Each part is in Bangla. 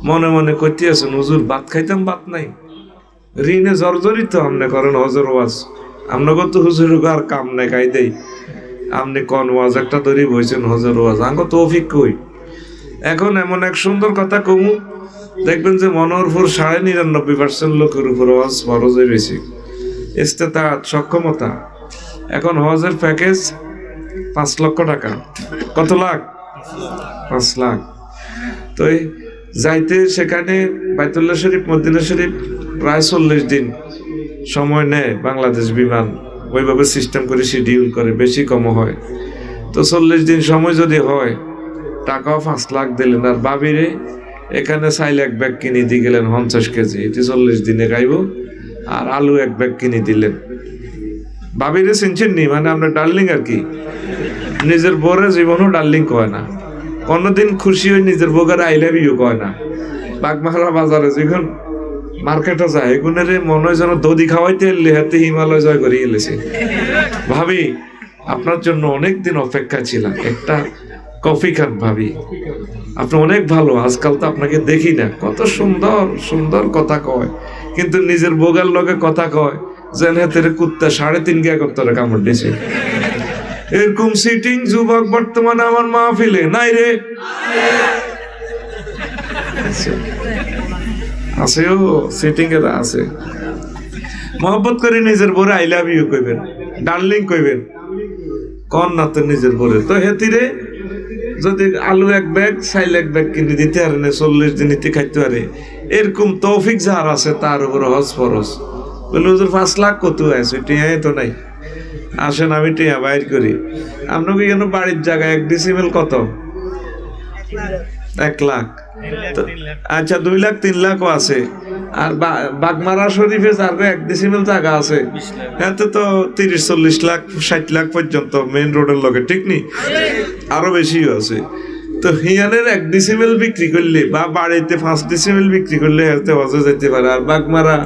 মনে মনে করতে আছেন হুজুর ভাত খাইতাম ভাত নাই, ঋণে জর্জরিত আমনে করেন হজর ওয়াজ, আপনাকে তো হুজুর আর কাম নাই খাই দেই, আপনি কোন ওয়াজ একটা ধরি বইছেন হজর ওয়াজ, আঙ্গ তৌফিক কই। এখন এমন এক সুন্দর কথা কমু, দেখবেন যে মনোহরপুর 99.5% লোকের উপর ওয়াজ ফরজ হয়ে রয়েছে, ইস্তেতাআত সক্ষমতা। এখন হজের প্যাকেজ 5 লক্ষ টাকা। কত লাখ? 5 লাখ। তো এই যাইতে সেখানে বাইতুল্লাহ শরীফ মদিনা শরীফ প্রায় 40 দিন সময় নেয় বাংলাদেশ বিমান, ওইভাবে সিস্টেম করে শিডিউল করে, বেশি কমও হয়। তো 40 দিন সময় যদি হয়, টাকাও 5 লাখ দিলেন, আর বাবিরে এখানে চাইলে 1 ব্যাগ কিনে দিয়ে গেলেন 50 কেজি, এটি 40 দিনে খাইব। আর আলু 1 ব্যাগ কিনে দিলেন। বাবিরে চিনছেন নি, মানে আপনার ডার্লিং আর কি। নিজের বউরে জীবনও ডার্লিং কয় না, কোনোদিন খুশি হয়ে নিজের বউকে আই লাভ ইউ কয় না। বাগমারা বাজারে যখন মার্কেটে যায়, এগুনের মনে হয় যেন দধি খাওয়াইতে এলে হাতে হিমালয় জয় করে এলেছে। ভাবি আপনার জন্য অনেক দিন অপেক্ষা ছিলাম, একটা কফি খান ভাবি, আপনি অনেক ভালো, আজকাল তো আপনাকে দেখি না, কত সুন্দর সুন্দর কথা কয়, কিন্তু নিজের বোগার লগে কথা কয় যেন হাতের কুত্তা 3.5 গিয়া করতে কামড় দিয়েছে। এরকম সিটিং যুবক বর্তমানে আমার মাহফিলে নাই রে, আছে ও সিটিং এর আছে। মহব্বত করে নিজের বরে আই লাভ ইউ কইবেন, ডার্লিং কইবেন, কোন না তো নিজের বরে। তো হেতিরে যদি আলু 1 ব্যাগ চাইল 1 ব্যাগ কিনে দিতে পারে না, 40 দিন নিতে খাইতে পারে, এরকম তৌফিক যার আছে তার উপর হজ ফরজ। বলে হুজুর 5 লাখ কত আছে, টিয়াই তো নাই। আসেন আমি টিয়া বাইর করি। আপনাকে কেন বাড়ির জায়গা 1 ডিসিমেল কত? 1 লাখ। আচ্ছা 2 লাখ 3 লাখও আছে। আর বাগমারা শরীফে যার 1 ডিসিমেল জায়গা আছে, এতে তো 30-40 লাখ 60 লাখ পর্যন্ত মেইন রোডের লগে, ঠিক নি? আরো বেশিও আছে। তো হিয়ানের 1 ডিসিমেল বিক্রি করলে বা বাড়িতে 5 ডিসিমেল বিক্রি করলে এতে হজে যেতে পারে। আর বাগমারা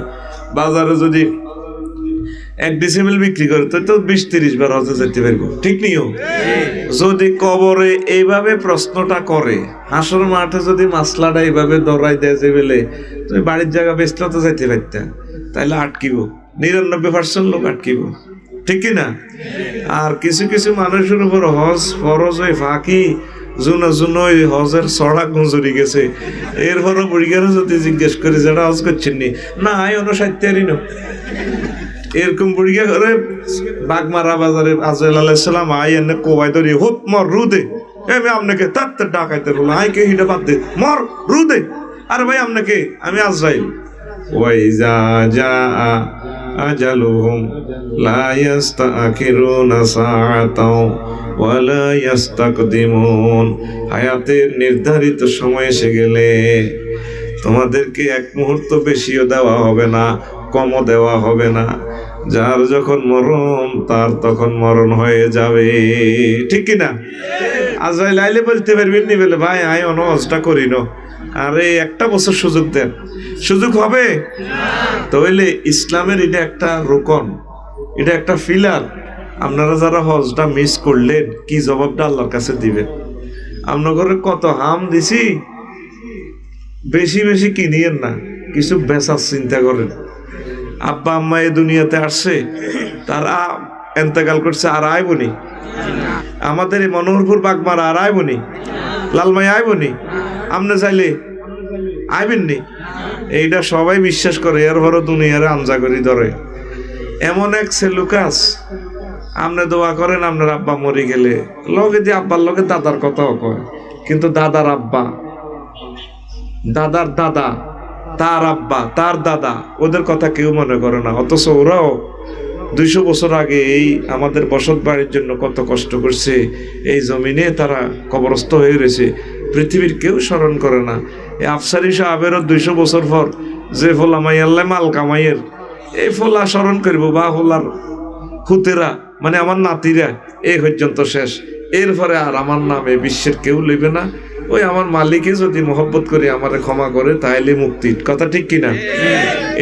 বাজারে যদি 1 ডিসিমেল বিক্রি করে তো 20-30 বার হজে যেতে পারবো, ঠিক নিও? যদি কবরে এইভাবে প্রশ্নটা করে, হাসর মাঠে যদি মাসলাটা এইভাবে দৌড়াই দেয় যে বেলে তুমি বাড়ির জায়গা বেচলে তো যাইতে পারতা, তাইলে আটকিব, 99% লোক আটকিব, ঠিক কিনা? আর কিছু কিছু মানুষের উপর হজ ফরজ হয়ে ফাঁকি জুনোই হজের ছড়া গুঞ্জরি গেছে, এরপরও বুড়িগারে যদি জিজ্ঞেস করে যারা হজ করছেন নি, না আই অনুসারী ন। এরকম বুড়িগা করে বাগমারা বাজারে আজরাইল আলাইহিস সালাম আই এনে কোবাই ধরি হুত মর রুদে, আমি আপনাকে তার ডাকাইতে বললাম, আই কে হিটা বাদ দে, মর রুদে। আরে ভাই আপনাকে আমি আজরাইল। ওয়াইজা জা আজালুহুম লা ইস্তাখিরুনা সাআতাও ওয়া লা ইস্তাকদিমুন। হায়াতের নির্ধারিত সময় এসে গেলে তোমাদেরকে 1 মুহূর্ত বেশিও দেওয়া হবে না, কমও দেওয়া হবে না। যার যখন মরণ তার তখন মরণ হয়ে যাবে, ঠিক কিনা? আজরাইল আইলে বলতে পারবেন নি বলে ভাই আই অনহজটা করি না, আরে 1টা বছর সুযোগ দেন, সুযোগ হবে? তাহলে ইসলামের এটা একটা রোকন, এটা একটা ফিলার। আপনারা যারা হজটা মিস করলেন, কি জবাবটা আল্লাহর কাছে দিবেন? আপনার ঘরে কত হাম দিছি, বেশি বেশি কিনিয়েন না, কিছু বেচার চিন্তা করেন। আব্বা আম্মা এই দুনিয়াতে আসছে, তারা এন্তেকাল করছে, আর আইবনি? আমাদের এই মনোহরপুর বাগমারা আর আইবনি? লালমাই আইবনি? আপনি চাইলে আইবেননি? এইটা সবাই বিশ্বাস করে, এর ভরো দুনিয়ারে আমজা করি ধরে। এমন এক সেলুকাস, আপনি দোয়া করেন আপনার আব্বা মরে গেলে, লগে দিয়ে আব্বার লগে দাদার কথাও কয়, কিন্তু দাদার আব্বা, দাদার দাদা, তার আব্বা, তার দাদা, ওদের কথা কেউ মনে করে না। অথচ ওরাও 200 বছর আগে এই আমাদের বসত বাড়ির জন্য কত কষ্ট করছে, এই জমিনে তারা কবরস্থ হয়ে রয়েছে, পৃথিবীর কেউ স্মরণ করে না। এই আফসারি সাহেবেরও 200 বছর পর যে ফোলা মাইয়াল্লাই মাল কামাইয়ের, এই ফোলা স্মরণ করব, বা ফোলার খুতেরা মানে আমার নাতিরা, এই পর্যন্ত শেষ। এরপরে আর আমার নামে বিশ্বের কেউ লইবে না। ওই আমার মালিকে যদি মহব্বত করে আমারে ক্ষমা করে, তাহলে মুক্তি, কথা ঠিক কিনা?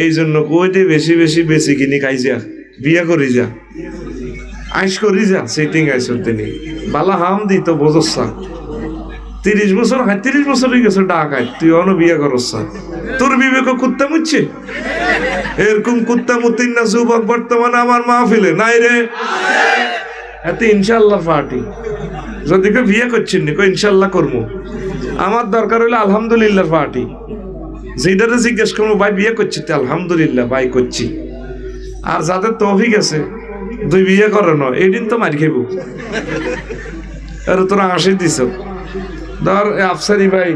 এই জন্য কইতে বেশি বেশি বেশি কিনি খাই যা, বিয়া করি যা, আইস করি যা, সেটিং আইস তিনি বালা হাম দিত বোঝসা 30 বছর 30 বছর হয়ে গেছে ঢাকায়, তুই অন বিয়ে করছ, তোর বিবেক কুত্তা মুচ্ছে? এরকম কুত্তা মুতিন না যুবক বর্তমানে আমার মাহফিলে নাই রে। এতে ইনশাল্লাহ পার্টি যদি কেউ বিয়ে করছেন নি, ইনশাল্লাহ করবো। আমার দরকার হইলে আলহামদুলিল্লাহ পার্টি। যেটারে জিজ্ঞেস করবো ভাই বিয়ে করছি, তো আলহামদুলিল্লাহ ভাই করছি। আর যাদের তৌফিক আছে 2 বিয়ে করে না, এই দিন তো মার খাইব। আর তোরা হাসি দিছ ধর আফসারি ভাই,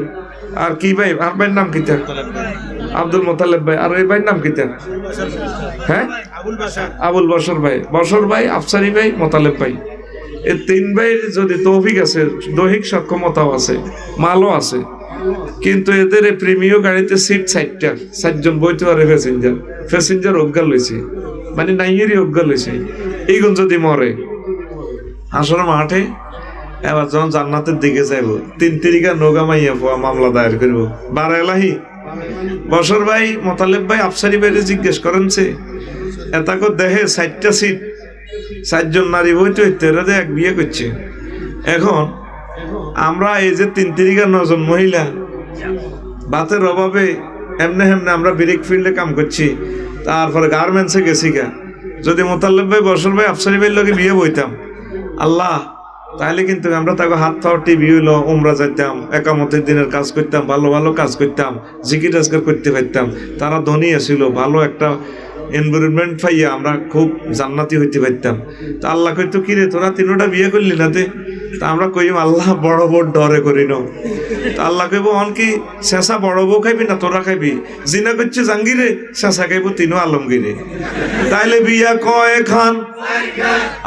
আর কি ভাই, আর ভাইয়ের নাম কিতা? আব্দুল মোতালেব ভাই। আর এই ভাইয়ের নাম কিতা? হ্যাঁ, আবুল বশর ভাই। বশর ভাই, আফসারি ভাই, মোতালেব ভাই, এই 3 ভাইয়ের যদি তৌফিক আছে, দৈহিক সক্ষমতাও আছে, মালও আছে, কিন্তু এদের প্রেমীয় গাড়িতে সিট 60টা, 60 জন বইতে পারে প্যাসেঞ্জার অজ্ঞান লইছে, মানে নাইয়েরই অজ্ঞান লইছে। এইগুন যদি মরে হাসর মাঠে, এবার যখন জান্নাতের দিকে যাইব 3 তারিখা নৌকা মাইয়া মামলা দায়ের করব। বারাইলাহি বশর ভাই, মোতালেব ভাই, আফসারি ভাইরে জিজ্ঞেস করেনছে, এতাকে দেখে 60টা সিট, 60 জন নারী বইতে হইতে এরা এক বিয়ে করছে। এখন আমরা এই যে 3 তারিখা 9 জন মহিলা বাতের অভাবে এমনি হেমনে আমরা ব্রিক ফিল্ডে কাম করছি, তারপরে গার্মেন্টসে গেছি গা। যদি মোতালেব ভাই, বশর ভাই, আফসারি ভাইয়ের লগে বিয়ে বইতাম আল্লাহ, তাহলে কিন্তু আমরা তাকে হাত পাওয়ার টিভি হইলো, উমরা যাইতাম, একামতের দিনের কাজ করতাম, ভালো ভালো কাজ করতাম, জিকির আজকার করতে পারতাম। তারা ধনী আছিল, ভালো একটা এনভায়রনমেন্ট পাইয়া আমরা খুব জান্নাতি হইতে পারতাম। তা আল্লাহ কইতো কিরে তোরা 3টা বিয়ে করলি না তে? তা আমরা কইম আল্লাহ বড় বড় ডরে করি ন। তা আল্লাহ কইব অন কি শেষা বড় বউ খাইবি না তোরা খাইবি? জিনা করছে জাঙ্গিরে, শেষা খাইব 3 আলমগীরে। তাইলে বিয়া কয় খান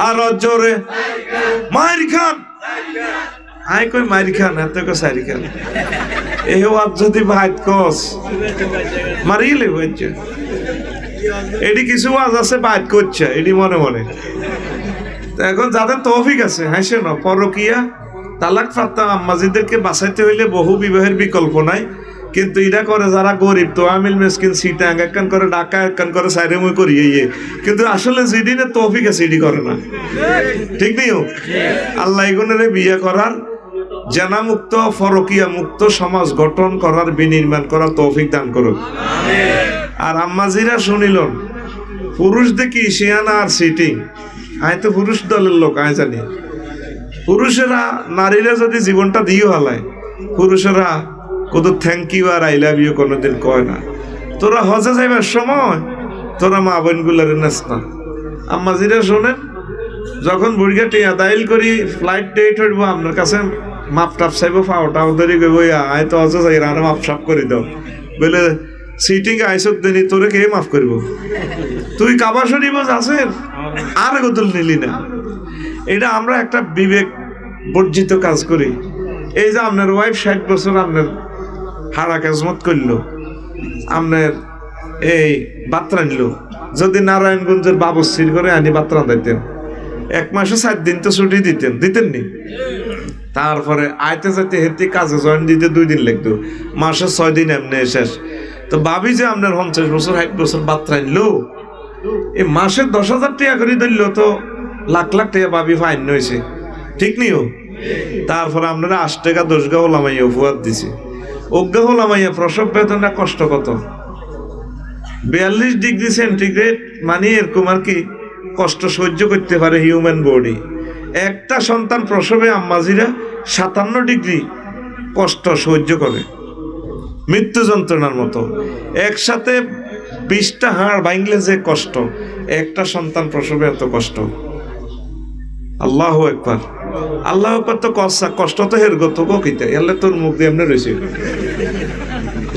আর জোরে মাইর খান, আই কই মাইর খান, এত কো সারি খান। এই ওয়াজ যদি ভাইত কস মারিলে হইছে, এডি কিছু ওয়াজ আছে বাইত করছে, এডি মনে মনে। এখন যাদের তৌফিক আছে হাসে না, পরকিয়া তালাক ফাত্তা আম্মাজিদেরকে বাঁচাইতে হইলে বহু বিবাহের বিকল্প নাই, কিন্তু এটা করে যারা গরিব, তো আমিল মেসকিন সিটা একখান করে ডাকা, একখান করে সাইরে মুই করি ইয়ে, কিন্তু আসলে যেদিনে তৌফিক আছে এডি করে না, ঠিক নেই? আল্লাহ এগুনের বিয়ে করার, জানা মুক্ত, ফরকিয়া মুক্ত সমাজ গঠন করার, বিনির্মাণ করার তৌফিক দান করুক। আর আম্মাজিরা শুনিল পুরুষ দেখি শিয়ানা আর সিটিং, আয় তো পুরুষ দলের লোক, আয় জানি পুরুষেরা নারীরা যদি জীবনটা দিয়ে হালায়, পুরুষেরা কত থ্যাংক ইউ আর আই লাভ ইউ কোনোদিন কয় না। তোরা হজে যাইবার সময় তোরা মা বোনগুলার নাচ না। আম্মাজিরা শোনেন, যখন বুড়িয়া টিয়া দাইল করি ফ্লাইট ডেট হইব, আপনার কাছে মাপ টাপ চাইব, ফাওটা ধরি গই আয় তো হজে যাই আর মাপ সাপ করে দাও, বলে সিটিং আইসত দেনি তোরে কে মাফ করব? তুই কাবা শরীফ আছেন আর গোদল নিলি না। এটা আমরা একটা বিবেক বর্জিত কাজ করি। এই যে আপনার ওয়াইফ 60 বছর আপনার হারা কাজমত করলো, আপনার এই বাত্রা নিল, যদি নারায়ণগঞ্জের বাবুশ্রীর করে আনি বাত্রা দিতেন, 1 মাসে 4 দিন তো ছুটি দিতেন নি। তারপরে আইতে যাইতে হেঁটে কাজে জয়েন দিতে 2 দিন লাগতো, মাসে 6 দিন এমনি শেষ। তো ভাবি যে আপনার 50 বছর 60 বছর বাত্রা নিলো, এই মাসে 10,000 টাকা করে ধরলো, তো লাখ লাখ টাকা ভাবি ফাইন হয়েছে, ঠিক নিও? তারপরে আপনারা 8 টাকা 10 গা হোলামাইয়া উপহার দিছে। অজ্ঞা হোলামাইয়া প্রসব বেদনা কষ্ট কত, 42 ডিগ্রি সেন্টিগ্রেড, মানে এরকম আর কি কষ্ট সহ্য করতে পারে হিউম্যান বডি। একটা সন্তান প্রসবে আম্মাজিরা 57 ডিগ্রি কষ্ট সহ্য করে, মৃত্যু যন্ত্রণার মতো। একসাথে 20টা হাড় ভাঙলে যে কষ্ট, একটা সন্তান প্রসবে এত কষ্ট। আল্লাহু আকবার, আল্লাহু আকবার। তো কষ্ট তো হের গত কিতা এলে তোর মুখ দিয়ে এমনি রয়েছে,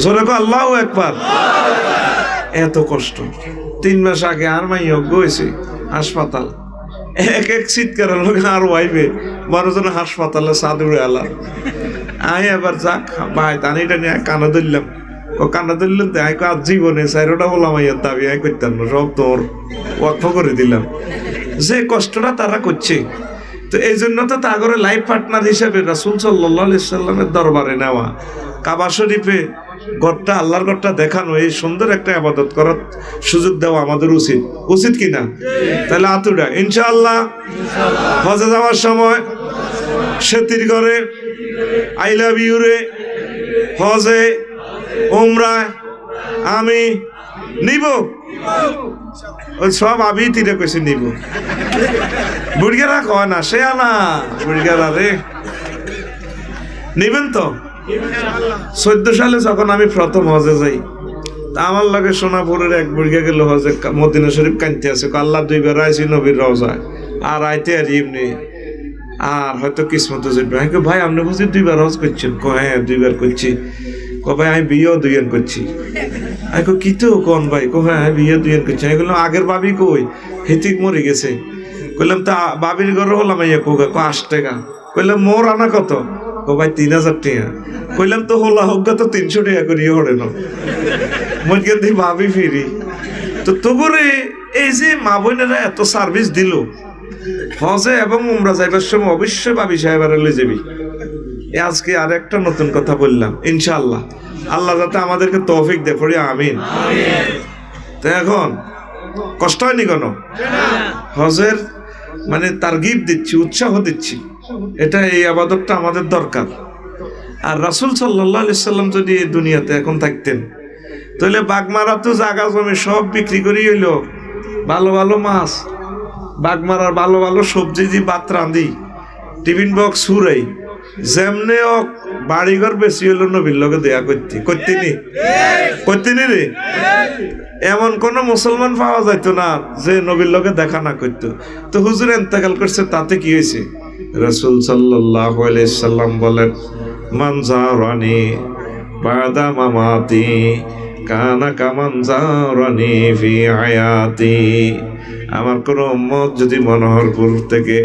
জোরে কো আল্লাহু আকবার। এত কষ্ট। 3 মাস আগে আর মাই অজ্ঞ হয়েছে হাসপাতাল, এক শীতকার লোক আর ওয়াইবে বড়জন হাসপাতালে সাদুরে আলা। আই এবার যাক ভাই টানিটা নিয়ে কানা ধরলাম, কানা ধরলাম তো আইকো আজ জীবনে 4টা বললাম আইয়ার দাবি আই করতাম না, সব তোর ওয়াকফ করে দিলাম। যে কষ্টটা তারা করছে, তো এই জন্য তো তাগরে লাইফ পার্টনার হিসেবে রাসূল সাল্লাল্লাহু আলাইহি সাল্লামের দরবারে নেওয়া, কাবা শরীফে ঘরটা আল্লাহর ঘরটা দেখানো, এই সুন্দর একটা ইবাদত করার সুযোগ দেওয়া আমাদের উচিত, উচিত কিনা? তাহলে আতুরা ইনশাআল্লাহ হজে যাওয়ার সময় সেতির ঘরে আই লাভ ইউ রে হজে উমরায় আমি নিব, ওই সব আমি তীরে কইছি নিব। বুড়িয়ারা কয় না, সে আনা বুড়িয়ারা রে নিবেন তো। 14 সালে যখন আমি প্রথম হজে যাই, আমার লগে সোনাপুরের এক বুড়িয়া গেল হজে, মদিনা শরীফ কানতে আছে, আল্লাহ 2 বার আইসি নবীর রওজায়, আর আইতে আর এমনি আর হয়তো কিসমতে যাবে। আমি কই ভাই আপনি বুঝি 2 বার হজ করছেন? হ্যাঁ 2 বার করছি। ভাই আমি বিয়েও 2 বার করছি। আমি কই কি তো কোন ভাই? হ্যাঁ বিয়ে 2 বার করছি। আমি বললাম আগের ভাবি কই? হিতিক মরে গেছে। কইলাম তা বাবির ঘরে হলাম ইয়া কো 8 টাকা। কইলাম মোর আনা কত? ভাই 3000 টাকা। কইলাম তো হলা হোক তো 300 টাকা করিয়ে হরে না মজকে দি ভাবি ফিরি। তো তবুরে এই যে মা বোনেরা এত সার্ভিস দিল হজে এবং উমরা যাইবার সময় অবশ্যই ভাবি সাহেবের লই যাবি। আজকে আর একটা নতুন কথা বললাম, ইনশাআল্লাহ আল্লাহ যাতে আমাদেরকে তৌফিক দেয়, পড়ি আমিন। তো এখন কষ্ট হয়নি কেন? হজের মানে তারগিব দিচ্ছি, উৎসাহ দিচ্ছি, এটা এই আবাদতটা আমাদের দরকার। আর রাসূল সাল্লাল্লাহু আলাইহি সাল্লাম যদি এই দুনিয়াতে এখন থাকতেন, তাহলে বাগমারা তো জায়গা জমি সব বিক্রি করি হইলো, ভালো ভালো মাছ, বাগমারার ভালো ভালো সবজি দি ভাত রাঁধি, টিফিন বক্স সুরাই, যেমনে বাড়িঘর বেশি হইলো নবীর লগে দেয়া করতেনি রে। এমন কোন মুসলমান পাওয়া যাইতো না যে নবীর লগে দেখা না করতো। তো হুজুর ইন্তেকাল করছে, তাতে কি হয়েছে? রাসূল সাল্লাল্লাহু আলাইহি সাল্লাম বলেন, মান জারানি বাদা মামাতি কানা কামান জারানি ফি হায়াতি। আমার কোন উম্মত যদি মনোহরপুর থেকে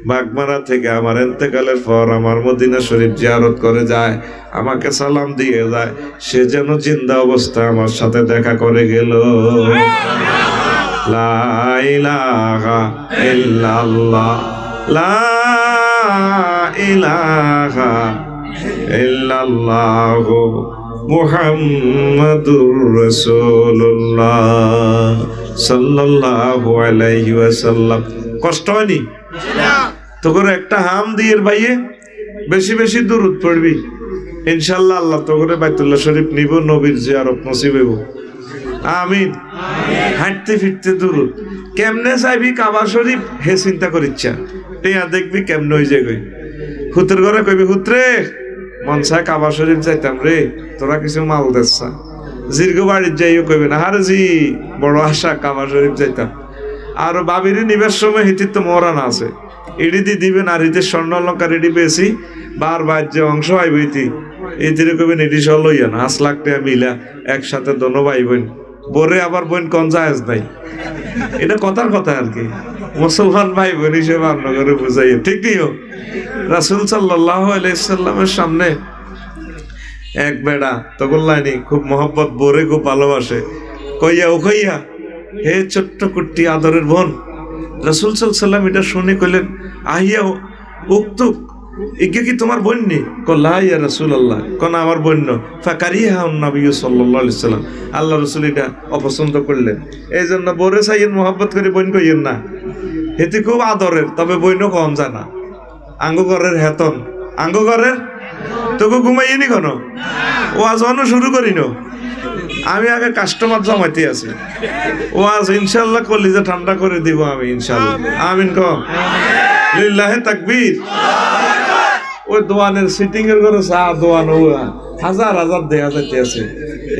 বাগমারা থেকে আমার ইন্তেকালের পর আমার মদিনা শরীফ জিয়ারত করে যায়, আমাকে সালাম দিয়ে যায়, সে যেন জিন্দা অবস্থায় আমার সাথে দেখা করে গেল। লা ইলাহা ইল্লাল্লাহ, লা ইলাহা ইল্লাল্লাহ মুহাম্মাদুর রাসূলুল্লাহ সাল্লাল্লাহু আলাইহি ওয়াসাল্লাম। কষ্ট হয়নি তো? করে একটা হাম দিয়ে ভাইয়ে বেশি বেশি দুরূদ পড়বি, ইনশাআল্লাহ আল্লাহ তো করে বাইতুল্লাহ শরীফ নিব, নবীর জিয়ারত নসিব হইব। আমিন। হাঁটতে ফিরতে দুরূদ কেমনে চাইবি কাবা শরীফ হে চিন্তা করিচ্ছা, টেয়া দেখবি কেমনে হয়ে যায়। কই হুতের ঘরে কইবি, হুতরে মন চায় কাবা শরীফ যাইতাম রে, তোরা কিছু মাল দেচ্ছা। দীর্ঘ বাড়ির যাইও কইবে না, হারে জি বড় আশা কাবা শরীফ যাইতাম। আর বাবির নিবার সময় হিতির তো মরানা আছে, ইডি দি দিবেন, আর ইতির স্বর্ণ অলঙ্কার ইডি পেয়েছি বার বাহ্য অংশ আইব ইতি, ইতিরে কইবেন ইডি সব লইয়া না 5 লাখ টাকা মিলা একসাথে দোনো ভাই বোন। বোরে আবার বোন কোন জায়েজ নাই, এটা কথার কথা আর কি। মুসলমান ভাই বোন হিসেবে আপনাকে বুঝাই, ঠিক কি? রাসূল সাল্লাল্লাহু আলাইহি সাল্লামের সামনে এক বেড়া তখন লাইনি খুব মহব্বত, বোরে খুব ভালোবাসে, কইয়া ও কইয়া হে ছোট্ট কুট্টি আদরের বোন। রাসূল সাল্লাল্লাহু আলাইহি সাল্লাম এটা শুনে কইলেন, আহিয়া উক্তুক, একে কি তোমার বোন নি? কল্লা ইয়া রাসূলুল্লাহ, কোন আমার বোন? ফাকারিহা নবী সাল্লাল্লাহু আলাইহি সাল্লাম, আল্লাহ রাসূল এটা অপছন্দ করলেন। এই জন্য বোরে চাইয়েন মহব্বত করে বোন কইয়েন না, হেতি খুব আদরের, তবে বইনও কম জানা। আঙ্গ ঘরের হেতন, আঙ্গ ঘরের তোকে ঘুমাইনি কেন? ও আজ অন্য শুরু করিনো, আমি আগে কাস্টমার জমাইতে আছি। ও আজ ইনশাল্লাহ কলিজা ঠান্ডা করে দিব আমি, ইনশাল্লাহ। আমিন ক লিল্লাহে তাকবীর। ওই দোয়ানের সিটিং এর ঘরে চা দোয়ান হাজার হাজার দেখা যাইতে আছে।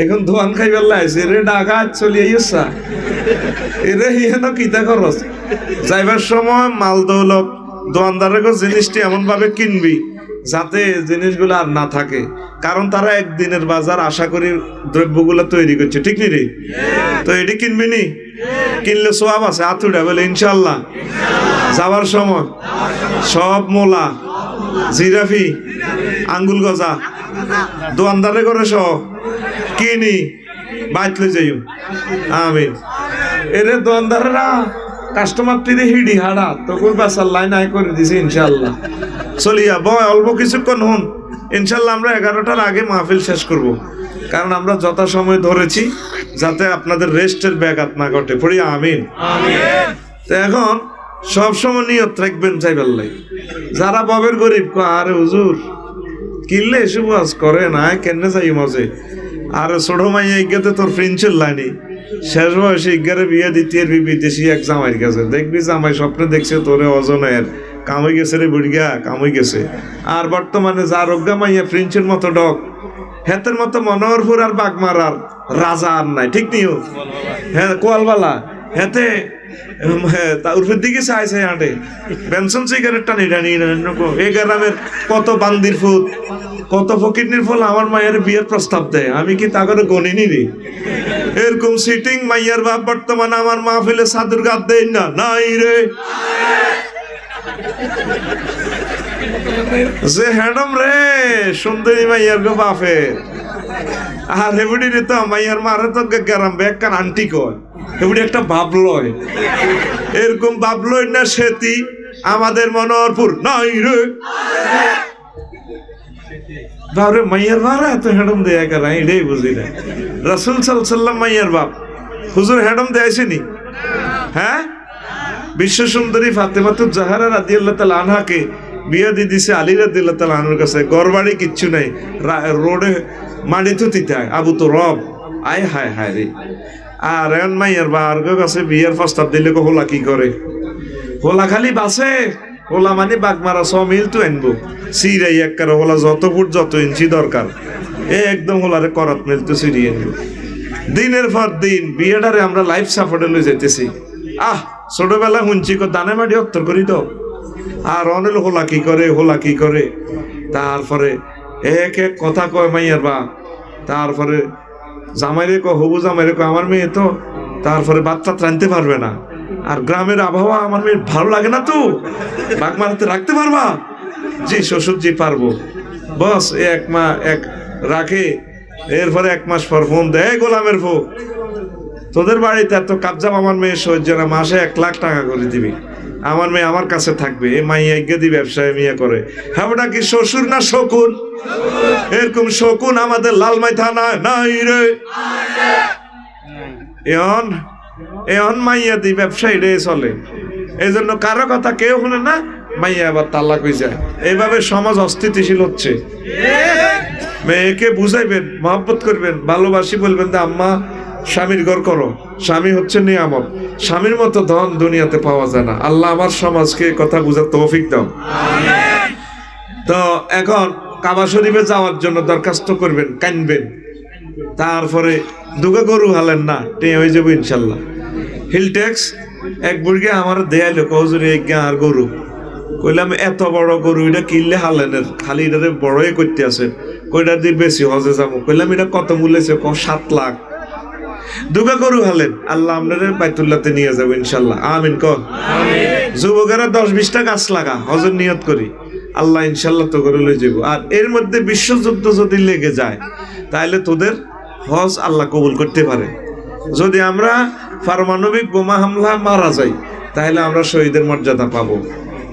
এখন দোয়ান খাইবার লাইছে রে, ডাকা চলি আইসা এরে হিয়ান কিতা খরচ। যাইবার সময় মাল দৌলত দোয়ানদারের জিনিসটি এমন ভাবে কিনবি যাতে জিনিসগুলো আর না থাকে, কারণ তারা একদিনের বাজার আশা করি দ্রব্যগুলো তৈরি করছে, ঠিক নি রে? তো এটি কিনবি নি, কিনলে সোয়াব আছে, আতুড়া বলে ইনশাল্লাহ। যাবার সময় সব মোলা জিরাফি আঙ্গুল গজা দোয়ানদারে করে সহ কিনি বাইতলে যাই। আমিন। এরে দোয়ানদারেরা কাস্টমার টিরে হিডি হাড়া তখন বাসার লাইন আয় করে দিছে ইনশাল্লাহ। চলিয়া বয় অল্প কিছুক্ষণ হন, ইনশাল্লাহ আমরা 11টার আগে মাহফিল শেষ করব, কারণ আমরা যথাসময় ধরেছি যাতে আপনাদের রেস্টের ব্যাঘাত না ঘটে। পড়ি আমিন। তো এখন সবসময় নিয়ত রাখবেন চাইবার লাই। যারা ববের গরিব আরে হুজুর কিনলে এসে ওয়াজ করে না কেন চাই মজে আর ছোট মাইয়া ইজ্ঞাতে তোর প্রিন্সের লাইনি শেষ বয়সে ইজ্ঞারে বিয়ে দ্বিতীয় বিদেশি এক জামাইয়ের কাছে দেখবি জামাই স্বপ্নে দেখছে তোরে অজনের কামই গেছে রে বুড়িয়া কামই গেছে। আর বর্তমানে যার অজ্ঞা মাইয়া প্রিন্সের মতো ডক হেতের মতো মনোহরপুর আর বাগমারার রাজা আর নাই, ঠিক নিও হ্যাঁ কোয়ালবালা হেতে উর্ফের দিকে চাই চাই হাঁটে পেনশন সিগারেট টানি টানি এই গ্রামের কত বান্দির ফুট কত ফকিরনির ফল আমার মায়ের বিয়ের প্রস্তাব দেয়, আমি কি তা করে গণিনি রে? এরকম সিটিং মাইয়ার বাপ বর্তমানে আমার মাহফিলে সাধুর গাদ দেয় না নাই রে। যে হ্যাডম রে সুন্দরী মাইয়ার গো বাপের আর হেবুডি রে তো মাইয়ার মারে তো গ্রাম বেকার আন্টি কয় হেবুডি একটা বাবলয়, এরকম বাবলয় না সেতি আমাদের মনোহরপুর নাই রে। বাবরে মাইয়ার মারা এত হ্যাডম দেয়া করা এটাই বুঝি না। রাসূল সাল্লাল্লাহু আলাইহি ওয়াসাল্লাম মাইয়ার বাপ হুজুর হ্যাডম দেয়াছেনি? হ্যাঁ, বিশ্ব সুন্দরী ফাতেমাতুজ জাহরা রাদিয়াল্লাহু তাআলা আনহাকে বিয়ে দিয়ে দিছে আলী রাদিয়াল্লাহু তাআলা আনহুর কাছে, ঘরবাড়ি কিচ্ছু নাই, রোডে মাটি থুতিতে হয় আবু তো রব আয় হায় হায় রে। আর এখন মাইয়ার বার কাছে বিয়ের প্রস্তাব দিলে হোলা কি করে? হোলা খালি বাসে, হোলা মানে বাগমারা 100 মিল তো আনবো সিরাই একবার হোলা যত ফুট যত ইঞ্চি দরকার একদম হোলারে করাত মিল তো সিরিয়ে আনবো। দিনের পর দিন বিয়েটারে আমরা লাইফ সাপোর্টে লই যেতেছি। ছোটবেলা শুনছি দানে মাটি অত্তর করি তো আর অনেক হোলা কি করে হোলা কি করে, তারপরে এক এক কথা কয় মাইয়ার বা, তারপরে জামাইরে হবু জামাইরে আমার মেয়ে তো তারপরে বাচ্চা টানতে পারবে না, আর গ্রামের আবহাওয়া আমার মেয়ের ভালো লাগে না তো বাগমারাতে রাখতে পারবা? জি শ্বশুর জি পারবো। বস এক রাখে, এরপরে 1 মাস পর ফোন দেয় গোলামের ফো তোদের বাড়িতে এত কাবজাম আমার মেয়ে সহ্য না, মাসে 1 লাখ টাকা করে দিবি, আমার মেয়ে আমার কাছে থাকবে। এ মাইয়া দি ব্যবসায় মিয়া করে, হ্যাঁ ওটা কি শ্বশুর না শকুন? এরকম শকুন আমাদের লালমাই থানা নাই রে। এখন মাইয়া দি ব্যবসা এটাই চলে, এই জন্য কারো কথা কেউ শুনে না, মাইয়া আবার তালাক হয়ে যায়। এইভাবে সমাজ অস্থিতিশীল হচ্ছে। মেয়েকে বুঝাইবেন, মহব্বত করবেন, ভালোবাসি বলবেন যে আম্মা স্বামীর ঘর করো, স্বামী হচ্ছে নিয়ামত, স্বামীর মতো ধন দুনিয়াতে পাওয়া যায় না। আল্লাহ আমার সমাজকে কথা বুঝার তৌফিক দাও। তো এখন কাবা শরীফে যাওয়ার জন্য দরখাস্ত করবেন, কানবেন, তারপরে দুগা গরু হালেন না টে হয়ে যাবো ইনশাল্লাহ। হিল ট্যাক্স এক বুড়িকে আমার দেয়ালো কজুরি আর গরু কইলাম এত বড় গরু এটা কিনলে হালেনের খালি এটারে বড়ই করতে আছে, কইটা দিয়ে বেশি হজে যাবো। কইলাম এটা কত মূল্যেছে? 7 লাখ। দুগা গরু হালেন, আল্লাহ আপনাদের বাইতুল্লাহতে নিয়ে যাবো ইনশাল্লাহ, আমিন কর। যুবকেরা 10-20টা গাছ লাগা হজের নিয়ত করি, আল্লাহ ইনশাল্লাহ তো করে লই যাবো। আর এর মধ্যে বিশ্বযুদ্ধ যদি লেগে যায় তাহলে তোদের হজ আল্লাহ কবুল করতে পারে। যদি আমরা পারমাণবিক বোমা হামলা মারা যাই তাহলে আমরা শহীদের মর্যাদা পাবো।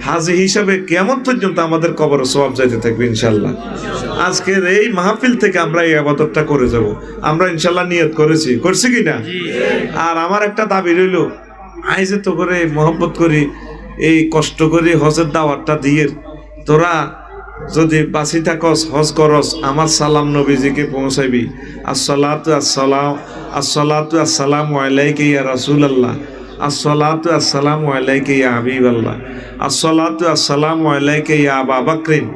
হাজি হিসাবে কিয়ামত পর্যন্ত আমাদের কবরে সওয়াব যাইতে থাকবে ইনশাল্লাহ। আজকের এই মাহফিল থেকে আমরা এই ইবাদতটা করে যাব, আমরা ইনশাল্লাহ নিয়ত করছি কি না? আর আমার একটা দাবি রইল, আইজে তো করে মহব্বত করি, এই কষ্ট করে হজের দাওয়াতটা দিয়ে তোরা যদি বাঁচি থাকস হজ করস, আমার সালাম নবীজিকে পৌঁছাইবি। আসসালাতু আসসালামু আলাইকা ইয়া রাসূলুল্লাহ, আসসালাতু আসসালামু আলাইকা ইয়া হাবিবাল্লাহ, আসসালাতু আসসালামু আলাইকা ইয়া আবা বকরিন,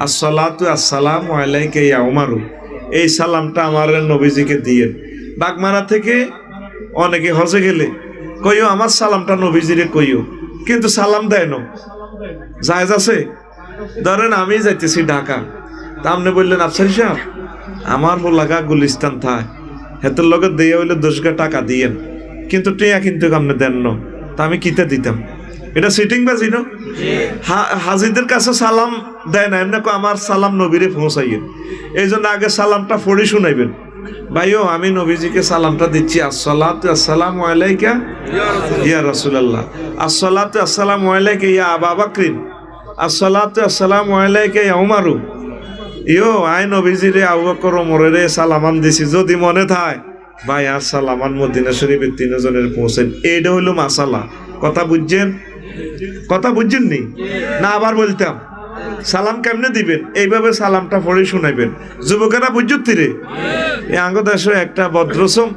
আসসালাতু আসসালামু আলাইকা ইয়া উমারু। এই সালামটা আমার নবীজিকে দিয়ে। বাগমারা থেকে অনেকে হজে গেলে কইও আমার সালামটা নবীজিরে কইও, কিন্তু সালাম দেয় না। জায়েজ আছে? ধরেন আমি যাইতেছি ঢাকা, তা আপনি বললেন আফসারি সাহেব আমার লাগা গুলিস্তান থায়, হেতের লগে দিয়ে হইলে 10 টাকা দিয়েন, কিন্তু টিয়া কিন্তু আপনি দেন না, তা আমি কিতে দিতাম? এটা সিটিং বাজি না? হাজিদের কাছে সালাম দেয় না, এমনি আমার সালাম নবীরে পৌঁছাইয়েন। এই জন্য আগে সালামটা পড়ে শুনাইবেন, ভাইও আমি নবীজিকে সালামটা দিচ্ছি, আসসালাতু আসসালামু আলাইকা ইয়া রাসূলুল্লাহ, আসসালাতু আসসালামু আলাইকা ইয়া আবা বকরিন, আসসালাতু আসসালামু আলাইকা ইয়া উমারু। ইয়ো আই নবীজিরে আবু বকর ওমরেরে সালামান দিছি, যদি মনে থাকে ভাই আর সালামান মদিনা শরীফের 3 জনের পৌঁছেন। এইটা হইলো মাসালা। কথা বুঝছেন? কথা বুঝছেন নি না? আবার বলতাম সালাম কেমনে দিবেন এইভাবে সালামটা পড়ে শুনাইবেন। যুবকেরা বুঝুত্তি রে এই আঙ্গ দেশে একটা ভদ্রসম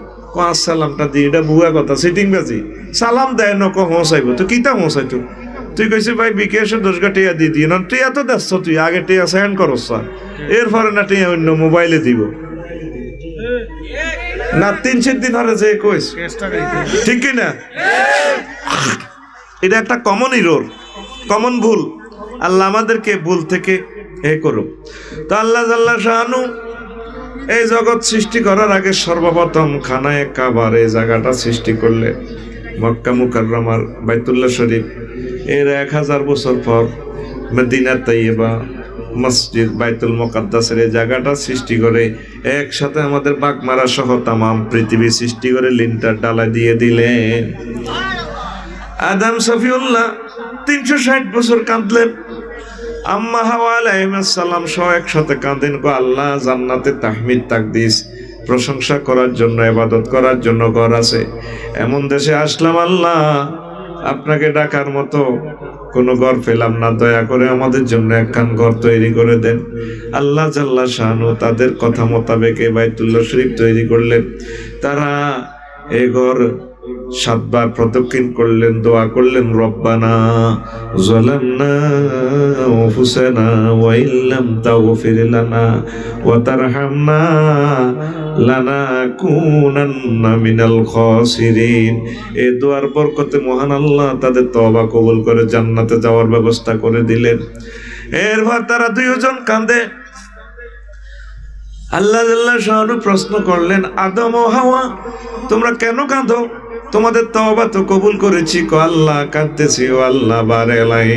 সালামটা দিয়ে এটা বুয়া কথা সিটিং বাজি সালাম দেয় নক হোঁসাইব তো কিতা হোঁসাইতো তুই কইছি ভাই বিকেশে 10 টিয়া দিয়ে দিয়ে না টিয়া তো দেখছ তুই আগে টিয়া সেন্ড করস এরপরে না টিয়া অন্য মোবাইলে দিব না 3-4 দিন হলে যে কইস ঠিক কি না? এটা একটা কমন ইরোর, কমন ভুল। আল্লাহ আমাদেরকে ভুল থেকে করুক। তো আল্লাহ জাল্লা শাআনু এই জগৎ সৃষ্টি করার আগে সর্বপ্রথম খানায়ে কাবার এই জায়গাটা সৃষ্টি করলেন। মক্কা মুকাররমার বাইতুল্লাহ শরীফ এর 1000 বছর পর মদিনা তাইয়্যিবা মসজিদ বাইতুল মুকাদ্দাসের এই জায়গাটা সৃষ্টি করে একসাথে আমাদের বাগমারা সহ তামাম পৃথিবী সৃষ্টি করে লিন্টার ডালা দিয়ে দিলেন। আদম সফিউল্লাহ 360 বছর কাঁদলেন। আম্মা হাওয়া আলাইহিস সালাম সহ একসাথে কাঁদেন গো আল্লাহ জান্নাতে তাহমিদ তাকদিস প্রশংসা করার জন্য ইবাদত করার জন্য ঘর আছে, এমন দেশে আসলাম আল্লাহ আপনাকে ডাকার মতো কোনো ঘর পেলাম না, দয়া করে আমাদের জন্য একখান ঘর তৈরি করে দেন। আল্লাহ জাল্লা শাআনু তাদের কথা মোতাবেক বাইতুল্লাহ শরীফ তৈরি করলেন। তারা এই ঘর 7 বার প্রদক্ষিণ করলেন, দোয়া করলেন রব্বানা যালামনা আনফুসানা ওয়া ইল্লাম তাগফির লানা ওয়া তারহামনা লানাকুনান্না মিনাল খাসিরিন। এই দোয়ার বরকতে মহান আল্লাহ তাদের তওবা কবুল করে জান্নাতে যাওয়ার ব্যবস্থা করে দিলেন। এরপর তারা দুইজন কাঁদে। আল্লাহ জাল্লা শাআনু প্রশ্ন করলেন আদম ও হাওয়া তোমরা কেন কাঁদো? তোমাদের তওবা তো কবুল করেছি। কো আল্লাহ কাঁদতেছি ও আল্লাহ বারেলাই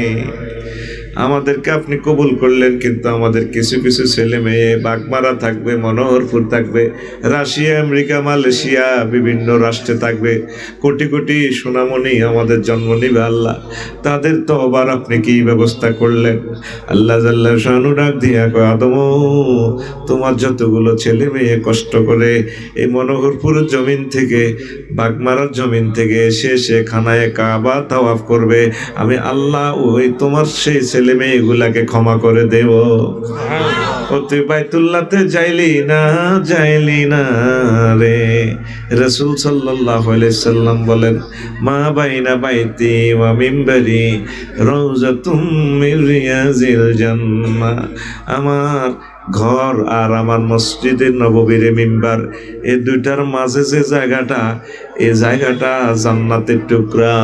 আমাদেরকে আপনি কবুল করলেন, কিন্তু আমাদের কিছু কিছু ছেলে মেয়ে বাগমারা থাকবে, মনোহরপুর থাকবে, রাশিয়া আমেরিকা মালয়েশিয়া বিভিন্ন রাষ্ট্রে থাকবে, কোটি কোটি সোনামণি আমাদের জন্ম নিবে আল্লাহ, তাদের তওবার আপনি কি ব্যবস্থা করলেন? আল্লাহ জাল্লা শাআনু ডাক দিয়া কয় আদম তোমার যতগুলো ছেলে মেয়ে কষ্ট করে এই মনোহরপুরের জমিন থেকে বাগমারার জমিন থেকে এসে খানায়ে কাবা তাওয়াফ করবে, আমি আল্লাহ ওই তোমার সেই ছেলে মেয়েগুলাকে ক্ষমা করে দেব। ও তুই বাইতুল্লাহতে যাইলি না রে। রাসূল সাল্লাল্লাহু আলাইহি সাল্লাম বলেন মা বাইনা বাইতি ওয়া মিম্বারি রাউযাতুম মির রিয়াজিল জান্নাহ, আমার ঘর আর আমার মসজিদের নববীর মিম্বার এই দুইটার মাঝে যে জায়গাটা, এই জায়গাটা জান্নাতের টুকরা।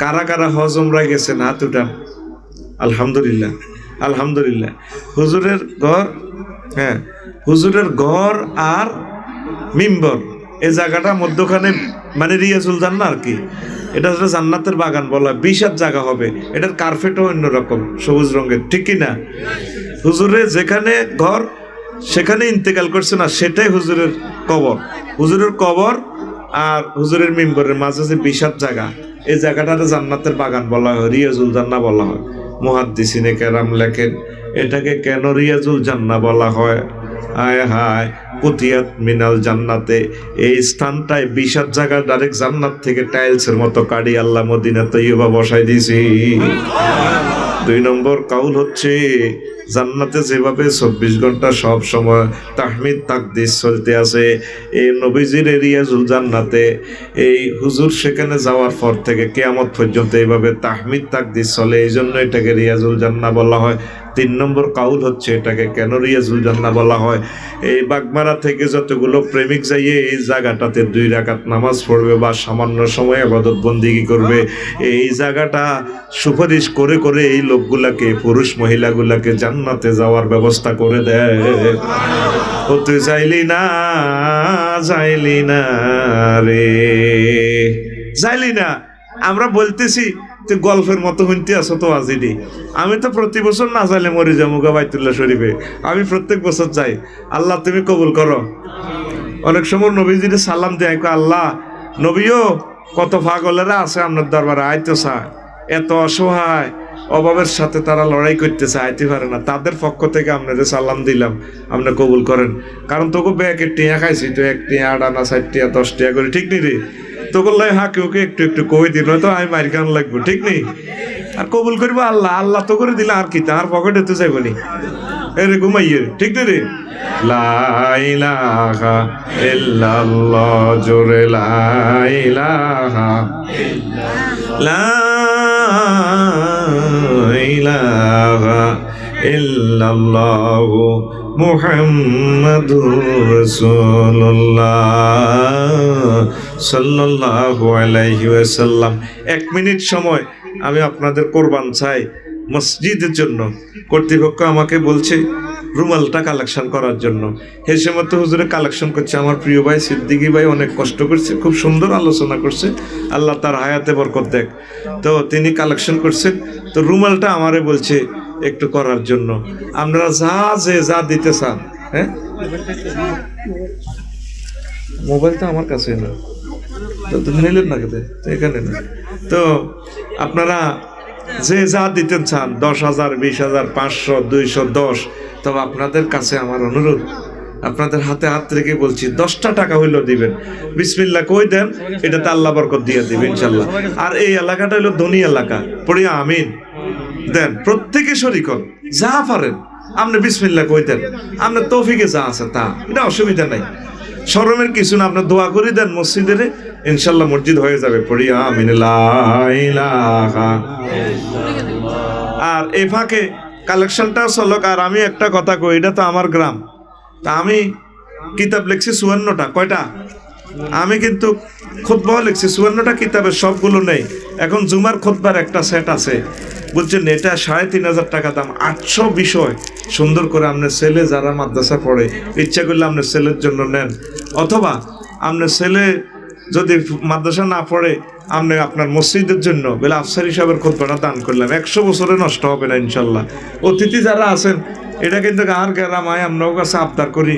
কারা কারা হজ উমরা গেছেন হাত উঠান। আলহামদুলিল্লাহ আলহামদুলিল্লাহ। হুজুরের ঘর, হ্যাঁ হুজুরের ঘর আর মিম্বর এই জায়গাটা মধ্যখানে মানে রিয়াজুল জান্নাহ আর কি, এটা হচ্ছে জান্নাতের বাগান বলা, বিশাল জায়গা হবে। এটার কার্পেটও অন্যরকম সবুজ রঙের, ঠিক কি না? হুজুরের যেখানে ঘর সেখানে ইন্তেকাল করছে না, সেটাই হুজুরের কবর। হুজুরের কবর আর হুজুরের মিম্বরের মাঝে যে বিশাল জায়গা, এই জায়গাটাতে জান্নাতের বাগান বলা হয়, রিয়াজুল জান্নাহ বলা হয়। মুহাদ্দিসিনে কেরাম লেখেন এটাকে কেন রিয়াজুল জান্নাহ বলা হয়। হায় হায় কুতিয়াত মিনাল জান্নাতে, এই স্থানটায় বিশাল জায়গা ডাইরেক্ট জান্নাত থেকে টাইলসের মতো কাটি আল্লাহ মদিনা তৈয়বা বসাই দিয়েছি। 2 নম্বর কাউল হচ্ছে জান্নাতে যেভাবে 24 ঘন্টা সব সময় তাহমিদ তাকদিস চলতে আছে, এই নবীজির রিয়াজুল জান্নাতে এই হুজুর সেখানে যাওয়ার পর থেকে কিয়ামত পর্যন্ত এইভাবে তাহমিদ তাকদিস চলে, এই জন্য এটাকে রিয়াজুল জান্নাহ বলা হয়। 3 নম্বর কাউল হচ্ছে এটাকে কেন রিয়াজুল জান্নাহ বলা হয়। এই বাগমারা থেকে যতগুলো প্রেমিক যাইয়ে এই জায়গাটাতে 2 রাকাত নামাজ পড়বে বা সামান্য সময় ইবাদত বন্দেগী করবে, এই জায়গাটা সুপারিশ করে করে এই লোকগুলাকে, পুরুষ মহিলাগুলাকে জান্নাতে যাওয়ার ব্যবস্থা করে দেয়। ও তুই যাইলি না রে, যাইলি না। আমরা বলতেছি তুই গল্পের মতো শুনতে আসো তো আজিডি। আমি তো প্রতি বছর না যাইলে মরে যাবো গা বাইতুল্লাহ শরীফে, আমি প্রত্যেক বছর যাই। আল্লাহ তুমি কবুল করো। অনেক সময় নবীজির সালাম দেয় আল্লাহ নবীও কত পাগলেরা আছে আপনার দরবারে আইতে চায়, এত অসহায় অভাবের সাথে তারা লড়াই করতেছে, আইতে পারে না, তাদের পক্ষ থেকে আপনাদের সালাম দিলাম, আপনি কবুল করেন। কারণ তোকে ব্যাগের টিয়া খাইছি, তো 1 টিয়া 8 আনা 4 টিয়া 10 টিয়া করে, ঠিক নেই রে? তোকে লাই হাঁকে ওকে একটু একটু কই দিল তো আমি মারি খান লাগবো, ঠিক নেই? আর কবুল করবো আল্লাহ, আল্লাহ তো করে দিলে আর কি, তার পকেটে তো যাইব নি, এরে ঘুমাইয়ে, ঠিক না রে? লা ইলাহা ইল্লাল্লাহ, জোরে লা ইলাহা, লা ইলাহা ইল্লাল্লাহু মুহাম্মাদুর রাসূলুল্লাহ সাল্লাল্লাহু আলাইহি ওয়াসাল্লাম। 1 মিনিট সময় আমি আপনাদের কোরবান চাই মসজিদের জন্য। কর্তৃপক্ষ আমাকে বলছে রুমালটা কালেকশন করার জন্য। হেসে মতো হুজুরে কালেকশন করছে। আমার প্রিয় ভাই সিদ্দিকী ভাই অনেক কষ্ট করছে, খুব সুন্দর আলোচনা করছে, আল্লাহ তার হায়াতে বরকত দেখ। তো তিনি কালেকশন করছেন, তো রুমালটা আমারে বলছে একটু করার জন্য। আপনারা যা দিতে চান, হ্যাঁ মোবাইলটা আমার কাছে না, তো তুমি নিলেন না কেটে, তো এখানে না। তো আপনারা যা দিতে চান, 10,000, 20,000, 500, 210, তবে আপনাদের কাছে আমার অনুরোধ, আপনাদের হাতে হাত রেখে বলছি 10টা টাকা হইলেও দিবেন, বিসমিল্লাহ কই দেন, এটাতে আল্লাহ বরকত দিয়ে দিবেন ইনশাল্লাহ। আর এই এলাকাটা হলো ধনী এলাকা, পড়িয়া আমিন দেন, প্রত্যেকে শরীক হন, যা পারেন আপনি বিসমিল্লাহ কই দেন, আপনার তৌফিকে যা আছে তা, এটা অসুবিধা নাই, শরমের কিছু না। আপনার দোয়া করে দেন মসজিদের, ইনশাল্লাহ মসজিদ হয়ে যাবে, পড়িয়া আমিন। লা ইলাহা। আর এই ফাঁকে কালেকশনটাও চলক। আর আমি একটা কথা কই, এটা তো আমার গ্রাম, তা আমি কিতাব লিখছি 54টা। কয়টা? আমি কিন্তু খুতবাও লিখছি 54টা কিতাবের, সবগুলো নেই। এখন জুমার খুতবার একটা সেট আছে, বলছেন এটা 3,500 টাকা দাম, 800 বিষয় সুন্দর করে। আপনার ছেলে যারা মাদ্রাসা পড়ে, ইচ্ছা করলে আপনার ছেলের জন্য নেন, অথবা আপনার ছেলে যদি মাদ্রাসা না পড়ে, আপনি আপনার মসজিদের জন্য বলে আফসার হিসাবের খুতবাটা দান করলাম, 100 বছরে নষ্ট হবে না ইনশাল্লাহ। অতিথি যারা আছেন, এটা কিন্তু আর গ্রামায় আমরাও কাছে আবদার করি,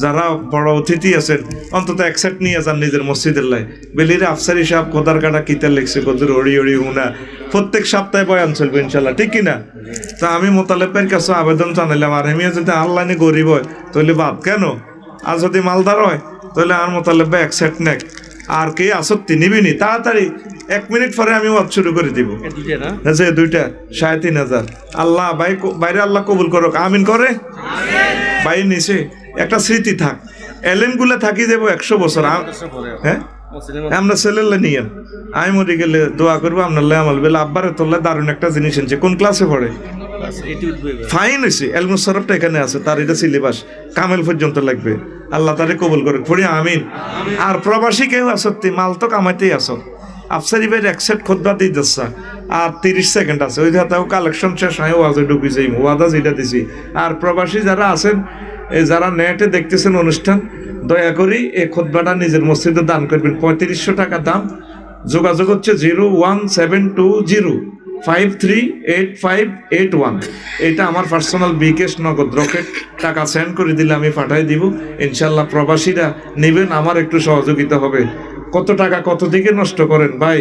যারা বড় অতিথি আছেন অন্তত এক সেট নিয়ে যান নিজের মসজিদের লাই, বেলিরে আফসার হিসাব খোদার কাটা কিতা লেখছে, কদুর অড়ি অড়ি হুনা, প্রত্যেক সপ্তাহে বয়ান চলবে ইনশাল্লাহ, ঠিক কিনা? তা আমি মোতালেবের কাছে আবেদন জানাইলাম, আর হেমিয়া যদি আল্লাহ গরিব হয় তাহলে বাদ কেন, আর যদি মালদার হয় তাহলে আর মোতালেবে এক সেট নেক। আর কে আসক্তি নিবিনি তাড়াতাড়ি, 1 মিনিট পরে আমি ওয়াজ শুরু করে দিব। যে 2টা 3,500 আল্লাহ বাইরে আল্লাহ কবুল করুক, আমিন করে। বাইরে নিচে একটা স্মৃতি থাক, এলেমগুলো থাকি যাবো 100 বছর। হ্যাঁ আমরা ছেলেলে নিয়েন, আমি মরে গেলে দোয়া করবো আপনার আমল বেলা। আব্বারে তোল্লা দারুণ একটা জিনিস এনেছে, কোন ক্লাসে পড়ে? ফাইন হয়েছে, এলমুসরফটা এখানে আছে, তার এটা সিলেবাস কামেল পর্যন্ত লাগবে, আল্লাহ তারে কবুল করে, পড়ি আমিন। আর প্রবাসী কেউ আসত্তি, মাল তো কামাইতেই আসত, আফসারি ভাইয়ের 1 সেট খুতবা দিয়ে দিচ্ছা, আর 30 সেকেন্ড আছে, ওই হাতেও কালেকশন শেষ হয়, ওয়াজে ঢুকি যাই, ওয়াদা যেটা দিছি। আর প্রবাসী যারা আছেন, যারা নেটে দেখতেছেন অনুষ্ঠান, দয়া করি এই খুতবাটা নিজের মসজিদে দান করবেন, 3500 টাকা দাম। যোগাযোগ হচ্ছে 01722538581। এটা আমার পার্সোনাল বিকেশ নগদ রকেট, টাকা সেন্ড করে দিলে আমি পাঠাই দিব ইনশাল্লাহ। প্রবাসীরা নেবেন, আমার একটু সহযোগিতা হবে। কত টাকা কত দিকে নষ্ট করেন ভাই,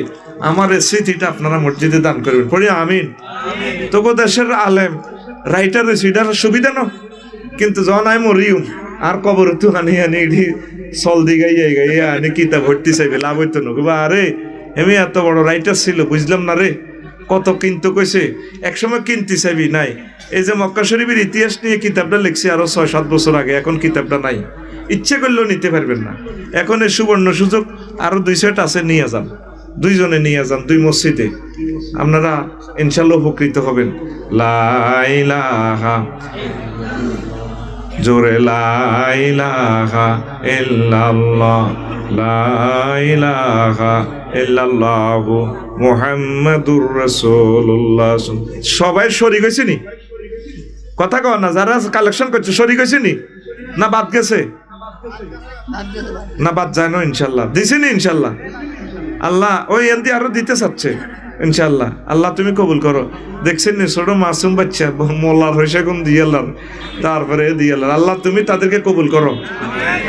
আমার এই স্মৃতিটা আপনারা মসজিদে দান করবেন, পড়ি আমিন। তবু দেশের আলেম রাইটার হয়েছে, এটার সুবিধা না, কিন্তু যখন আমি মরিউম আর কবর তো আনি চল দিগাইয়া আনি কিতাব ভর্তি চাইবে, লাভ হইতো না। আরে এমনি এত বড় রাইটার ছিল, বুঝলাম না রে, কত কিন্তু কইছে, একসময় কিনতে চাইবি নাই। এই যে মক্কা শরীফের ইতিহাস নিয়ে কিতাবটা লিখছি আরো 6-7 বছর আগে, এখন কিতাবটা নাই, ইচ্ছে করলেও নিতে পারবেন না। এখন এই সুবর্ণ সুযোগ, আরো 2 সেট আছে, নিয়ে যান, 2 জনে নিয়ে যান, 2 মসজিদে, আপনারা ইনশাল্লাহ উপকৃত হবেন। লা ইলাহা, জোরে লা ইলাহা ইল্লাল্লাহ, লা ইলাহা ইল্লাল্লাহু মুহাম্মাদুর রাসূলুল্লাহ। সবাই শরীক হইছে নি? কথা কও না, যারা কালেকশন করছে শরীক হইছে নি না বাদ গেছে? না বাদ যায় না ইনশাল্লাহ, দিছে নি ইনশাল্লাহ। আল্লাহ ওই এনদি আরো দিতে চাচ্ছে ইনশাল্লাহ, আল্লাহ তুমি কবুল করো। দেখছেন নি ছোট মাসুম বাচ্চা মোল্লার হয়েছে কোন দিয়ালার, তারপরে দিয়ালার, আল্লাহ তুমি তাদেরকে কবুল করো।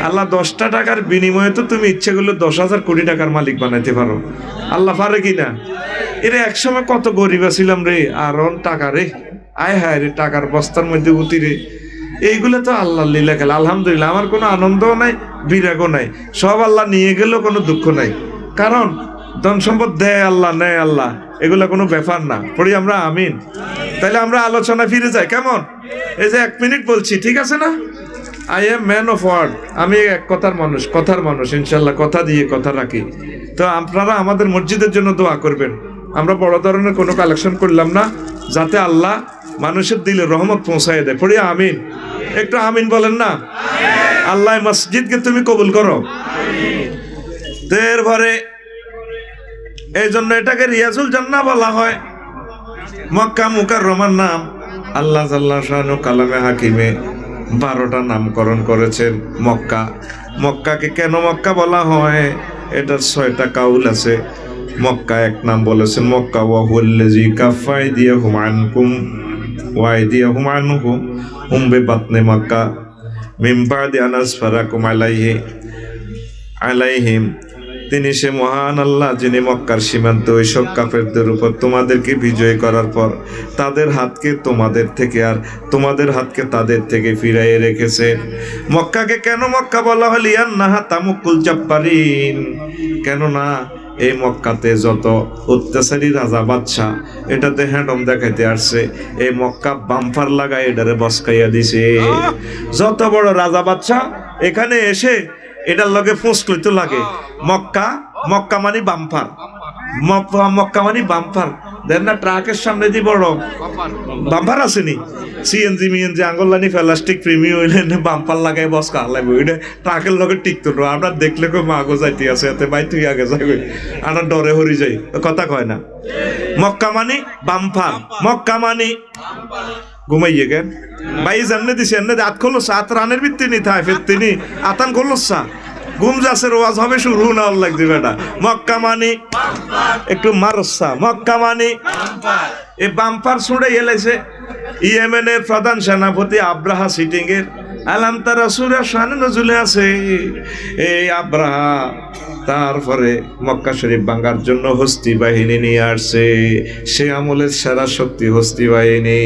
আল্লাহ 10টা টাকার বিনিময়ে তো তুমি ইচ্ছে করলে 10,000 কোটি টাকার মালিক বানাইতে পারো, আল্লাহ পারে কিনা? এরা একসময় কত গরিব ছিলাম রে, আর টাকা রে, আয় হায় রে, টাকার বস্তার মধ্যে উতি রে, এইগুলো তো আল্লাহ লীলা খেলা। আলহামদুলিল্লাহ, আমার কোনো আনন্দও নাই, বিরাগও নাই, সব আল্লাহ নিয়ে গেলেও কোনো দুঃখ নাই, কারণ ধন সম্পদ দেয় আল্লাহ, নেয় আল্লাহ। এগুলা কোনো ব্যাপার না, পড়ি আমরা আমিন। তাহলে আমরা আলোচনা ফিরে যাই কেমন? এই যে 1 মিনিট বলছি, ঠিক আছে না? I am man of word, আমি এক কথার মানুষ ইনশাল্লাহ, কথা দিয়ে কথা রাখি। তো আপনারা আমাদের মসজিদের জন্য দোয়া করবেন। আমরা বড় ধরনের কোনো কালেকশন করলাম না, যাতে আল্লাহ মানুষের দিলে রহমত পৌঁছায় দেয়। পড়ি আমিন, একটু আমিন বলেন না। আল্লাহ মসজিদকে তুমি কবুল করো। এরপরে এই জন্য এটাকে রিয়াজুল জান্নাহ বলা হয়। মক্কা মুকাররমার নাম আল্লাহ জাল্লা শানু কালামে হাকিমে 12টা নামকরণ করেছেন। মক্কাকে কেন মক্কা বলা হয়, এটার 6টা কাউল আছে। মক্কা এক নাম বলেছেন মক্কা ওয়া হুয়াল্লাযী কাফা আইদিয়াহুম আনকুম ওয়া আইদিয়াহুম আনহুম বিবাতনি মক্কা মিন বাদি আন আসফারাকুম আলাইহিম। তিনি সে মহান আল্লাহ যিনি মক্কার সীমান্ত ওইসব কাফেরদের উপর তোমাদেরকে বিজয় করার পর তাদের হাতকে তোমাদের থেকে আর তোমাদের হাতকে তাদের থেকে ফিরাইয়ে রেখেছে। মক্কাকে কেন মক্কা বলা হল? ইয়ান্নাহা তামুকুল জাব্বারিন, কেননা এই মক্কাতে যত অত্যাচারী রাজা বাদশা এটাতে হ্যান্ডম দেখাইতে আসছে, এই মক্কা বাম্পার লাগাই এটারে বসকাইয়া দিছে। যত বড় রাজা বাদশা এখানে এসে এটার লগে ফুঁস করতে লাগে। মক্কা মানে বাম্পার, মক্কা মানে বাম্পার। দেন না ট্রাকের সামনে যে বড় বাম্পার আসেনি, সিএনজি মিএনজি আঙ্গলানি প্লাস্টিক প্রিমিয়াম হইলে বাম্পার লাগাই বসকা লাগবে, ওইটা ট্রাকের লগে টিকতো না। আমরা দেখলে কই মাগো যাইতে আছে, এতে ভাই তুই আগে যাবে, আমরা ডরে হরি যাই, কথা কয় না। মক্কা মানে বাম্পার, মক্কা মানে ঘুমাইয়ে গেন ভাই জাননে দিছে এনে আত খোলো সাত রানের ভিত্তি নি থাই ফেরতিনি আতান খোলো সা ঘুম যাচ্ছে, ওয়াজ হবে শুরু না লাগছে বেটা। মক্কা মানে একটু মারসা, মক্কা মানে এই বাম্পার ছুড়ে এলেছে ইয়েমেনের প্রধান সেনাপতি আব্রাহা সিটিং এর আলাম তারা সুরা শানে নজুলে আছে এই আব্রাহা। তারপরে মক্কা শরীফ ভাঙার জন্য হস্তি বাহিনী নিয়ে আসছে, সে আমলের সেরা শক্তি হস্তি বাহিনী।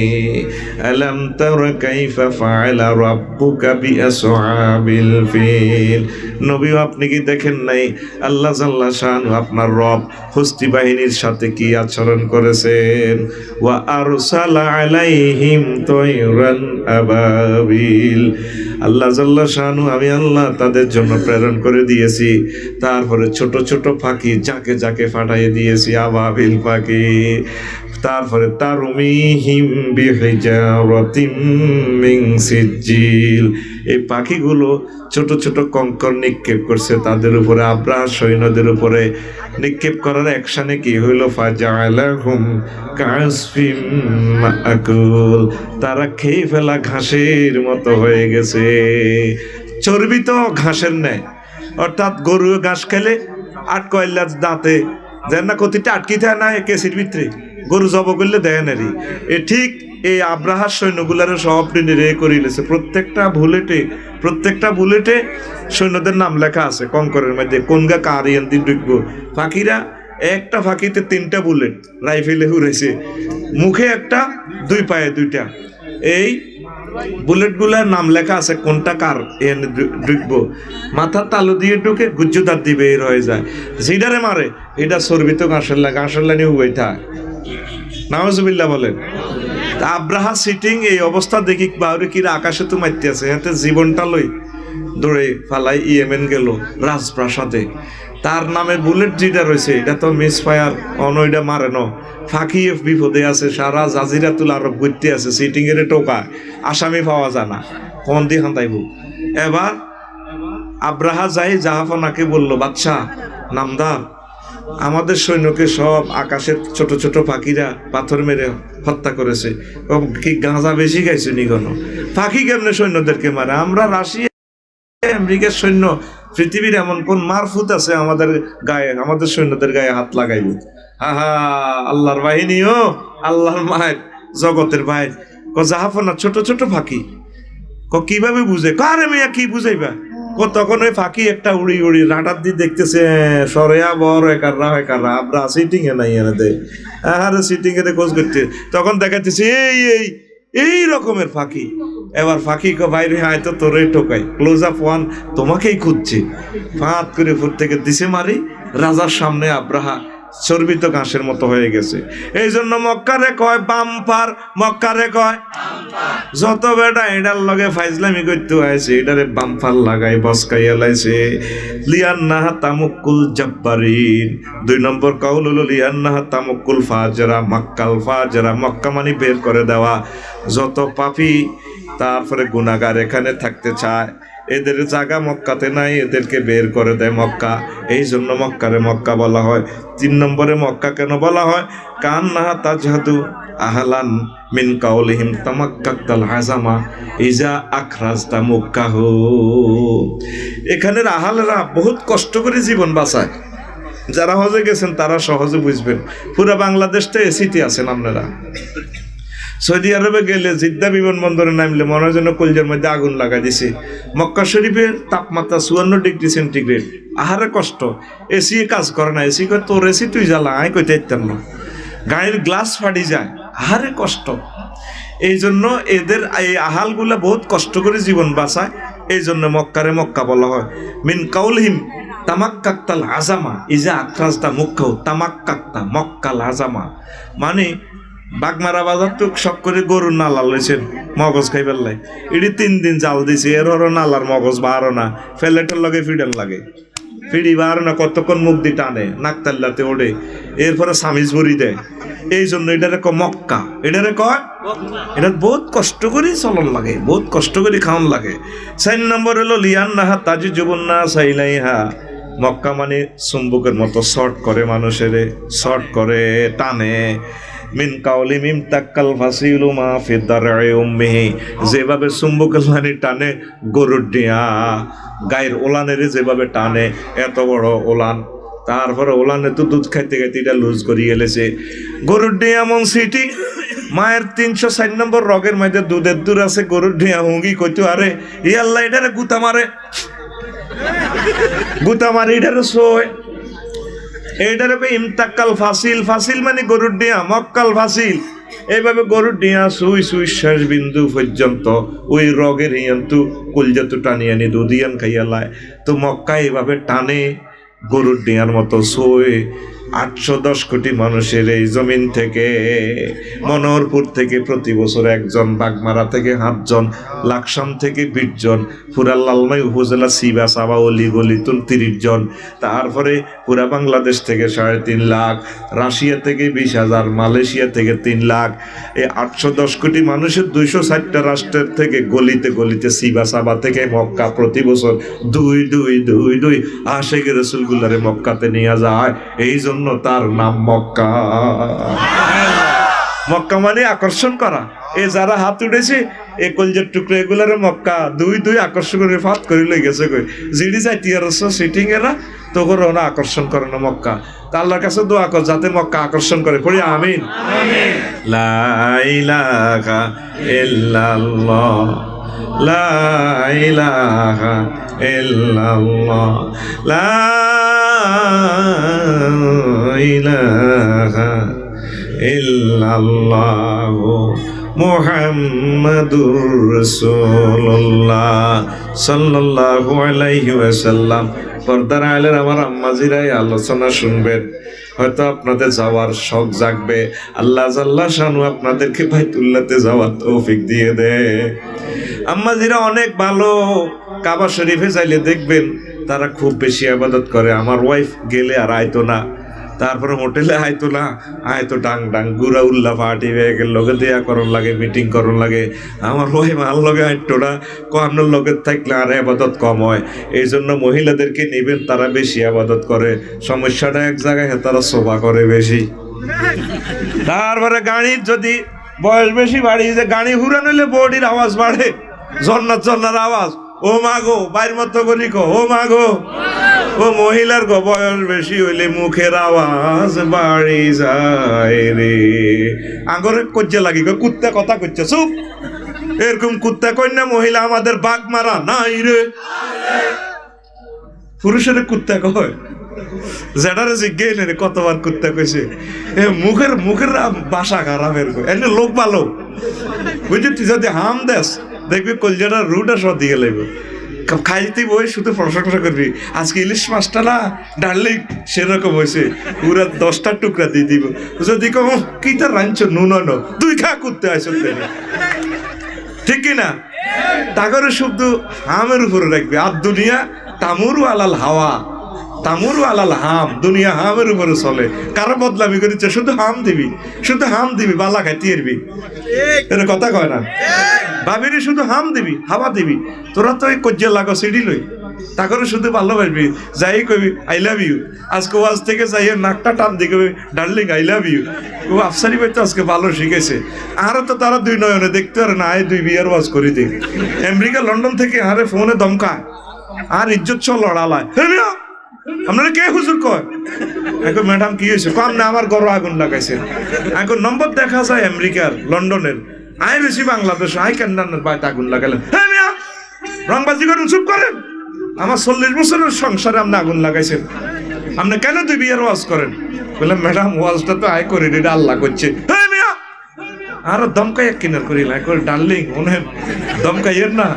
আলাম তারা কাইফা ফাআলা রাব্বুকা বিআসহাবিল ফিল, নবী আপনি কি দেখেন নাই আল্লাহ জাল্লা শানু আপনার রব হস্তি বাহিনীর সাথে কি আচরণ করেছেন? ওয়া আরসালা আলাইহিম তায়রান আবাবিল, আল্লাহ জাল্লা শানু আমি আল্লাহ তাদের জন্য প্রেরণ করে দিয়েছি। তারপরে ছোট ছোট পাখি যাকে যাকে ফাটাইয়ে দিয়েছি, আবাবিল পাখি। তারপরে তারমিহিম বিহিজারাতিম মিন সিজিল, এই পাখিগুলো ছোট ছোট কঙ্কর নিক্ষেপ করছে তাদের উপরে, আব্রাহা সৈন্যদের উপরে নিক্ষেপ করার অ্যাকশনে কি হইল? ফাজালাহুম কাসফিম মাকুল, তারা খেয়ে ফেলা ঘাসের মতো হয়ে গেছে। চর্বিত ঘাসের ন্যায়, অর্থাৎ গরু ঘাস খেলে আটকয়লা দাঁতে যেন না কতিটা আটকি থাকে না কেসির ভিতরে, গরু জব করলে দেয় নারি। এ ঠিক এই আব্রাহার সৈন্যগুলারে সব রে করিলেছে। প্রত্যেকটা বুলেটে সৈন্যদের নাম লেখা আছে কঙ্করের মধ্যে, কোন গা কার দিন ঢুকবো। পাখিরা একটা ফাঁকিতে 3টা বুলেট রাইফেলে হুড়েছে, মুখে একটা, 2 পায়ে 2টা। এই বুলেটগুলার নাম লেখা আছে কোনটা কার এনে ঢুকবো। মাথার তালু দিয়ে ঢুকে গুজ্জুদার দিবে বের হয়ে যায়, জিডারে মারে এটা চর্বিত ঘাসের লাইনে হুয়ে থাকে। নাউজুবিল্লাহ বলেন। আব্রাহা সিটিং এই অবস্থা দেখি বাউরে কিরা আকাশে তো মারতে আছে, হাতে জীবনটা লই দৌড়ে ফালাই ইয়েমেন গেল রাজপ্রাসাদে। তার নামে বুলেট যেটা রয়েছে এটা তো মিস ফায়ার অনইটা মারে ন, ফাঁকি বিপদে আছে, সারা জাজিরাতুল আরব ঘুরতে আছে, সিটিং এর টোকা আসামি পাওয়া যায় না, কোন দিয়ে হান্তাইব। এবার আব্রাহা যাই জাহাফনাকে বলল, বাদশাহ নামদার আমাদের সৈন্যকে সব আকাশের ছোট ছোট পাখিরা পাথর মেরে হত্যা করেছে, কি গাঁজা বেশি খাইছে নি কোনো? পাখি কেমনে সৈন্যদেরকে মারে? আমরা রাশিয়া আমেরিকার সৈন্য, পৃথিবীর এমন কোন মারফুত আছে আমাদের গায়ে, আমাদের সৈন্যদের গায়ে হাত লাগাইব? আহা, আল্লাহর বাহিনীও আল্লাহর মায়ের জগতের ভাই জাহাফনা ছোট ছোট ফাঁকি কিভাবে বুঝে? কারে মেয়া কি বুঝাইবা? তখন ওই ফাঁকি একটা উড়ি উড়ি রাটার দিয়ে দেখতেছে সরেয়া বড় একাররা আমরা সিটিং এ নাই এনে দেয়, আরে সিটিং এ খোঁজ করতে, তখন দেখাতেছে এই রকমের ফাঁকি। এবার ফাঁকি বাইরে হয়তো তোরে টোকাই, ক্লোজ আপ ওয়ান তোমাকেই খুঁজছে, ফাঁত করে ফুট থেকে দিছে মারি। রাজার সামনে আব্রাহা চর্বিত ঘাসের মতো হয়ে গেছে। এই জন্য মক্কারে কয় বাম্পার, মক্কারে কয় যত বেটা এটার লগে ফাইজলামি করতে হয়েছে এটারে বাম্পার লাগাই বসকাইয়া লাইছে। লিয়ান্নাহা তামুকুল জাব্বারিন, 2 নম্বর কাউল হলো লিয়ান্নাহা তামুকুল ফাজরা, মক্কাল ফাজরা, মক্কা মানে বের করে দেওয়া। যত পাপী তারপরে গুনাহগার এখানে থাকতে চায়, এদের জায়গা মক্কাতে নাই, এদেরকে বের করে দেয় মক্কা। এই জন্য মক্কারে মক্কা বলা হয়। 3 নম্বরে মক্কা কেন বলা হয়? কান্নাহা তাজহাদু আহলান মিন কাউলিহিম তামাক্কাতাল হাজামা ইজা আখরাজতা মুক্কাহু। এখানের আহালরা বহুত কষ্ট করে জীবন বাঁচায়। যারা হজে গেছেন তারা সহজে বুঝবেন। পুরা বাংলাদেশটা এসিতে আছেন আপনারা। সৌদি আরবে গেলে জিদ্দা বিমানবন্দরে নামলে মনে হয় যেন কলজার মধ্যে আগুন লাগা দিছে। মক্কা শরীফের তাপমাত্রা 54 ডিগ্রি সেন্টিগ্রেড। আহারে কষ্ট, এসি কাজ করে না। এসি কয় তোর এসি তুই জ্বালা, আয় কইতে ইত্যাম না, গায়ের গ্লাস ফাটি যায়, আহারে কষ্ট। এই জন্য এদের এই আহালগুলা বহুত কষ্ট করে জীবন বাঁচায়। এই জন্য মক্কারে মক্কা বলা হয়। মিন কাউলহিম তামাক্কাতাল আজামা ইজা আখরাজতা মুক্কাহু, তামাক্কাতা মক্কাল আজামা মানে বাগমারা বাজার টুক সব করে গরুর নালা লইছেন মগজ খাইবার লাই। এটি 3 দিন জাল দিছে, এর নালার মগজ বারো না, ফেলেটের লগে ফিডেল লাগে, ফিডি বারো না, কতক্ষণ মুখ দিয়ে টানে, নাকতাল্লাতে ওড়ে, এরপরে সামিজ ভরি দেয়। এই জন্য এটারে কয় মক্কা, এটারে কয় এটা বহুত কষ্ট করে চলন লাগে, বহুত কষ্ট করে খাওয়ান লাগে। 4 নম্বর হলো লিয়ান্নাহা তাজি জুবুন্না সাইলাইহা, মক্কা মানে চুম্বকের মতো শর্ট করে মানুষের, শর্ট করে টানে। মিন কাউলি মিম তাক্কাল ফাসিলু মা ফি দার'i উম্মিহি, যেভাবে চুম্বকের মানে টানে গরুর ডিয়া গায়ের ওলানের যেভাবে টানে, এত বড় ওলান, তারপরে ওলানে তো দুধ খাইতে খাইতে এটা লুজ করি গেলেছে। গরুর ডিয়া এমন সিটি মায়ের 304 নম্বর রগের মধ্যে দুধের দূর আছে। গরুর ডিয়া হুঙ্গি কইতো আরে ই আল্লাহ এটারে গুতা মারে, গুতা মারে এটারে সোয়, এইটারে ইমতাক্কাল ফাসিল, ফাসিল মানে গরুর ডিয়া, মক্কাল ফাসিল। এইভাবে গরুর ডিয়া সুই সুই শেষ বিন্দু পর্যন্ত ওই রগের হিয়ান্তু কলজাতু টানিয়ে আনি দুধ ইয়ান খাইয়া লায়। তো মক্কা এইভাবে টানে গরুর ডিয়ার মতো সোয়ে। 810 কোটি মানুষের এই জমিন থেকে, মনোহরপুর থেকে প্রতি বছর 1 জন, বাগমারা থেকে 7 জন, লাকসাম থেকে 20 জন, পুরা লালমাই উপজেলা সিবা সাবা অলি গলিতুল 30 জন, তারপরে পুরা বাংলাদেশ থেকে 3.5 লাখ, রাশিয়া থেকে 20,000, মালয়েশিয়া থেকে 3 লাখ। এই 810 কোটি মানুষের 260টা রাষ্ট্রের থেকে গলিতে গলিতে সিবা সাবা থেকে মক্কা প্রতি বছর 2 আশেকের রাসূলগুলারে মক্কাতে নিয়ে যায়। এই জন্য তার নাম মক্কা। মক্কা মানে আকর্ষণ করা। এ যারা হাত উঠেছে এই কলজের টুকরো এগুলারে মক্কা 2 আকর্ষণ করে ফাত করে লই গেছে কই, জিডি যাইতি আর সিটিং এরা তো করে না আকর্ষণ করে না মক্কা। তা আল্লাহর কাছে দোয়া কর যাতে মক্কা আকর্ষণ করে, পড়ি আমিন। লা ইলাহা ইল্লাল্লাহ, লা ইলাহা ইল্লাল্লাহ, লা ইলাহা ইল্লাল্লাহ মুহাম্মাদুর রাসূলুল্লাহ সাল্লাল্লাহু আলাইহি ওয়াসাল্লাম। পর্দার আলের আমার আম্মাজিরাই আলোচনা শুনবেন, হয়তো আপনাদের যাওয়ার শখ জাগবে। আল্লাহ জাল্লা শানু আপনাদেরকে বাইতুল্লাহতে যাওয়ার তৌফিক দিয়ে দেয়। আম্মাজিরা অনেক ভালো, কাবা শরীফে যাইলে দেখবেন তারা খুব বেশি ইবাদত করে। আমার ওয়াইফ গেলে আর আইতো না, তারপরে হোটেলে আইতো না, আইতো ডাং ডাং গুড়া উল্লা পার্টি হয়ে গেল, লগে দেয়া করন লাগে, মিটিং করন লাগে। আমার ওয়াইফ আর লগে আইতো না, কোয়ানোর লগে থাকলে আর ইবাদত কম হয়। এই জন্য মহিলাদেরকে নিবেন, তারা বেশি ইবাদত করে। সমস্যাটা এক জায়গায়, তারা শোভা করে বেশি। তারপরে গাড়ির যদি বয়স বেশি বাড়ি, যে গাড়ি হুরান হইলে বডির আওয়াজ বাড়ে, ঝর্নার আওয়াজ, ও মাগো বাইর মতো করি কো, ও মাগো। ও মহিলার গো বয়স বেশি হইলে মুখের আওয়াজ বাড়ি যায় রে। আঙ্গরে কজ্জা লাগি গো, কুত্তা কথা কইছে চুপ। এরকম কুত্তা কই না মহিলা আমাদের বাঘ মারা নাই রে। পুরুষের কুত্তা কয়, যেটারে জিজ্ঞেস রে কতবার কুত্তা কইছে। এ মুখের বাসা খারাপের কই, এনে লোক ভালো বুঝলি। তুই যদি হাম দেস দেখবি কলজাটা রুটা সব দিয়ে লাগবে। খাইতে বই শুধু প্রশংসা করবি, আজকে ইলিশ মাছটা না ডার্লিং সেরকম হয়েছে, পুরা 10টা টুকরা দিয়ে দিব। যদি কম কি তার রাঞ্চ নুন তুই খা করতে আসল, ঠিক কিনা? তাগরে শুধু হামের উপরে রাখবি, আর দুনিয়া তামুরু আলাল হাওয়া, তামুরু আলাল হাম, দুনিয়া হামের উপরে চলে। কারো বদলামি করেছে, শুধু হাম দিবি, শুধু হাম দিবি, বালা খাইতে এরবি, এর কথা কয় না? ভাবিনি শুধু হাম দিবি, হাওয়া দিবি, তোরা তো এই কজ্জা লাগো সিঁড়ি লই, তাকে শুধু ভালোবাসবি, যাই কবি আই লাভ ইউ। আজকে ওয়াজ থেকে যাই নাকটা টান দিয়ে কবি ডার্লিং আই লাভ ইউ। ও আফসারি ভাই তো আজকে ভালো শিখেছে, আরো তো তারা 2 নয়নে দেখতে পারে না, আয় 2 বিয়ার ওয়াজ করি দিই। আমেরিকা লন্ডন থেকে আরে ফোনে দমকা আর ইজ্জত ছ লড়ালায়, আপনারা কে হুজুর কয়? এখন ম্যাডাম কি হয়েছে? কম না আমার গরু আগুন লাগাইছেন। এখন নম্বর দেখা যায় আমেরিকার লন্ডনের, আয় বেশি বাংলাদেশ, আয় কেন্দ্রের বাইতে আগুন লাগালেন। হ্যাঁ মিয়া রংবাজি করেন, চুপ করেন। আমার 40 বছরের সংসারে আপনি আগুন লাগাইছেন, আপনি কেন 2 বিয়ের ওয়াজ করেন? বললাম ম্যাডাম ওয়াজটা তো আয় করে এটা আল্লাহ করছে। হ্যাঁ মিয়া আরো দমকাই এক কিনার করি ডার্লিং মনে দমকাইয়ের না,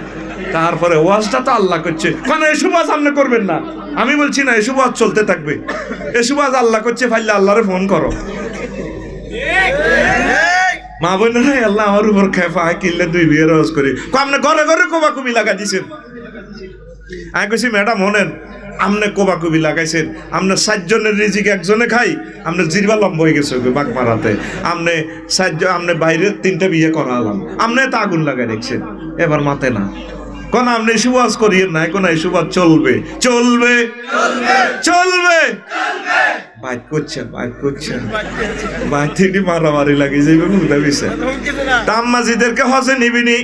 তারপরে ওয়াজটা তো আল্লাহ করছে, কেন এসব ওয়াজ আপনি করবেন না? আমি বলছি না, এসব ওয়াজ চলতে থাকবে, এসব ওয়াজ আল্লাহ করছে, ফাইলে আল্লাহরে ফোন করো। মা বোনেরা আল্লাহ আমার উপর খেপা কিনলে 2 বিয়ের ওয়াজ করি, আপনি ঘরে ঘরে কোবাকুবি লাগা দিছেন। আমি কইছি ম্যাডাম হনেন, আপনি কোবাকুবি লাগাইছেন, আপনার 7 জনের রিজিক একজনে খাই, আপনার জিরবা লম্বা হয়ে গেছে বাঘ মারাতে, আপনি 7 জন, আপনি বাইরে 3টা বিয়ে করালাম, আপনি তো আগুন লাগাই দেখছেন, এবার মাতে না কোন আপনি এসব ওয়াজ করিয়েন না, কোন এসব ওয়াজ চলবে চলবে চলবে। বাইক করছেন বাইক করছেন বাইক থেকে মারামারি লাগিয়ে যাইবে বুঝতে পেরেছে। তাম্মাজিদেরকে হজে নিবিনি,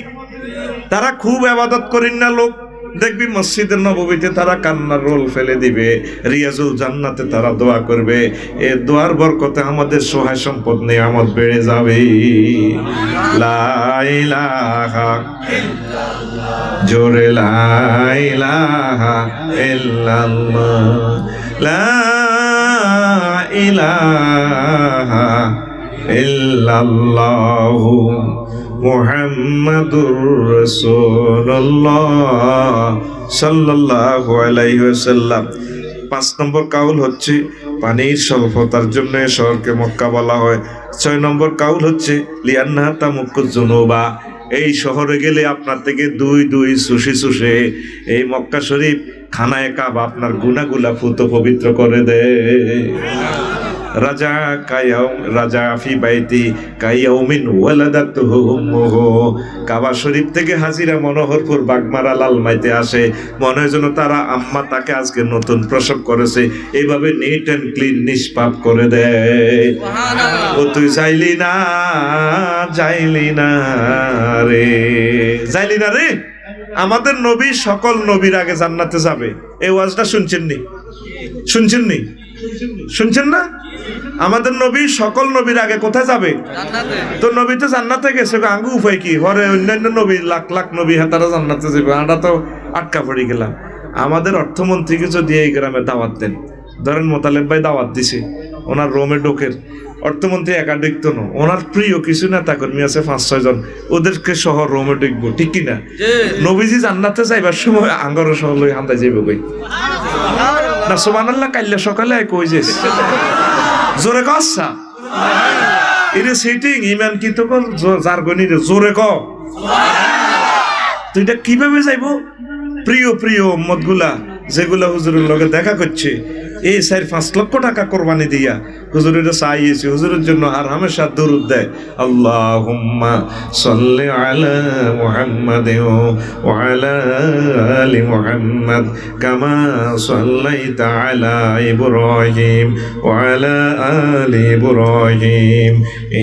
তারা খুব আবাদত করেন না লোক, দেখবি মসজিদের নববীতে তারা কান্নার রোল ফেলে দিবে, রিয়াজুল জান্নাতে তারা দোয়া করবে, এ দোয়ার বরকতে আমাদের সহায় সম্পদ নিয়ামত বেড়ে যাবে। লা ইলাহা ইল্লাল্লাহ, জোরে লা ইলাহা ইল্লাল্লাহ, লা ইলাহা ইল্লাল্লাহ মুহাম্মাদুর রাসূলুল্লাহ সাল্লাল্লাহু আলাইহি ওয়াসাল্লাম। 5 নম্বর কাউল হচ্ছে পানির স্বল্পতার জন্য শহরকে মক্কা বলা হয়। 6 নম্বর কাউল হচ্ছে লিয়ান্নাহা তামুক্কুজ জুনুবা, এই শহরে গেলে আপনার থেকে 2 চুষে চুষে এই মক্কা শরীফ খানায় কাবা আপনার গুনাহগুলা ফুত পবিত্র করে দেয়। রাজা ফি বাইতি কায়াউমিন ওয়ালাদাতুহু উম্মুহু, কাবা শরীফ থেকে হাজিরা মনোহরপুর বাগমারা লালমাইতে আসে, মনে হয় যেন তারা আম্মা তাকে আজকে নতুন প্রসব করেছে, এইভাবে নিট অ্যান্ড ক্লিন নিষ্পাপ করে দেয়। ও তুই যাইলি না রে, যাইলি না রে। আমাদের নবী সকল নবীর আগে জান্নাতে যাবে, এই ওয়াজটা শুনছেন নি? শুনছেন না? আমাদের নবী সকল নবীর আগে কোথায় যাবে? তো নবী তো জান্নাতে গেছে, আঙ্গু উপায় কি? হরে অন্যান্য নবী লাখ লাখ নবী তারা জান্নাতে যাবে, আমরা তো আটকা পড়ে গেলাম। আমাদের অর্থমন্ত্রীকে যদি এই গ্রামে দাওয়াত দেন, ধরেন মোতালেব ভাই দাওয়াত দিছে, ওনার রোমে ঢোকের, অর্থমন্ত্রী একা দেখতো না, ওনার প্রিয় কিছু নেতা কর্মী আছে 5-6 জন, ওদেরকে সহ রোমে ঢুকবো, ঠিক কিনা? নবীজি জান্নাতে যাইবার সময় আঙ্গর সহ লই হান্দা যাইব কই না? সুবহানাল্লাহ, কাইল্লা সকালে কই যেস জোরে কসা এটা সেটিং ইমান কি তো জারগনি জোরে ক, তুই এটা কিভাবে যাইব? প্রিয় প্রিয় উম্মতগুলা যেগুলা হুজুরের লগে দেখা করছে, এই 4-5 লক্ষ টাকা কোরবানি দিয়া হুজুরের চাইয়েছে, হুজুরের জন্য আর হামেশা দরুদ দেয়, আল্লাহুম্মা সাল্লি আলা মুহাম্মাদ ওয়া আলা আলি মুহাম্মাদ কামা সাল্লাইতা আলা ইব্রাহিম ওয়া আলা আলি ইব্রাহিম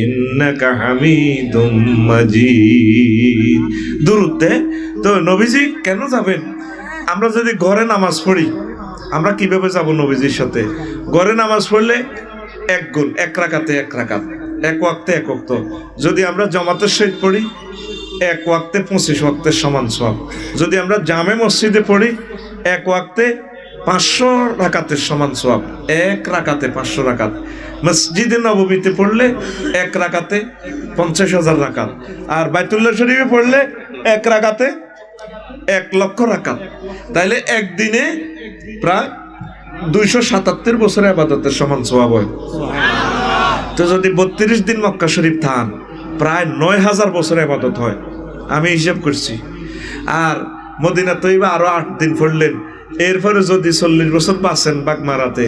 ইন্নাকা হামিদুম মাজিদ। দরুদ দেয়। তো নবীজি কেন যাবেন? আমরা যদি ঘরে নামাজ পড়ি, আমরা কিভাবে যাব নবীজির সাথে? ঘরে নামাজ পড়লে 1 গুণ, 1 রাকাতে 1 রাকাত, 1 ওয়াক্তে 1 ওয়াক্ত। যদি আমরা জামাতের সহিত পড়ি 1 ওয়াক্তে 25 ওয়াক্তের সমান সওয়াব। যদি আমরা জামে মসজিদে পড়ি 1 ওয়াক্তে 500 রাকাতের সমান সওয়াব, 1 রাকাতে 500 রাকাত। মসজিদে নববীতে পড়লে 1 রাকাতে 50,000 রাকাত, আর বাইতুল্লাহ শরীফে পড়লে 1 রাকাতে 1 লক্ষ রাকাত, তাইলে একদিনে প্রায় 277 বছরের ইবাদতের সমান সওয়াব হয়। তো যদি 32 দিন মক্কা শরীফ থান, প্রায় 9000 বছরের ইবাদত হয়, আমি হিসাব করছি। আর মদিনা তৈবা আরো 8 দিন পড়লেন, এরপরে যদি 40 বছর বাঁচেন বাগমারাতে,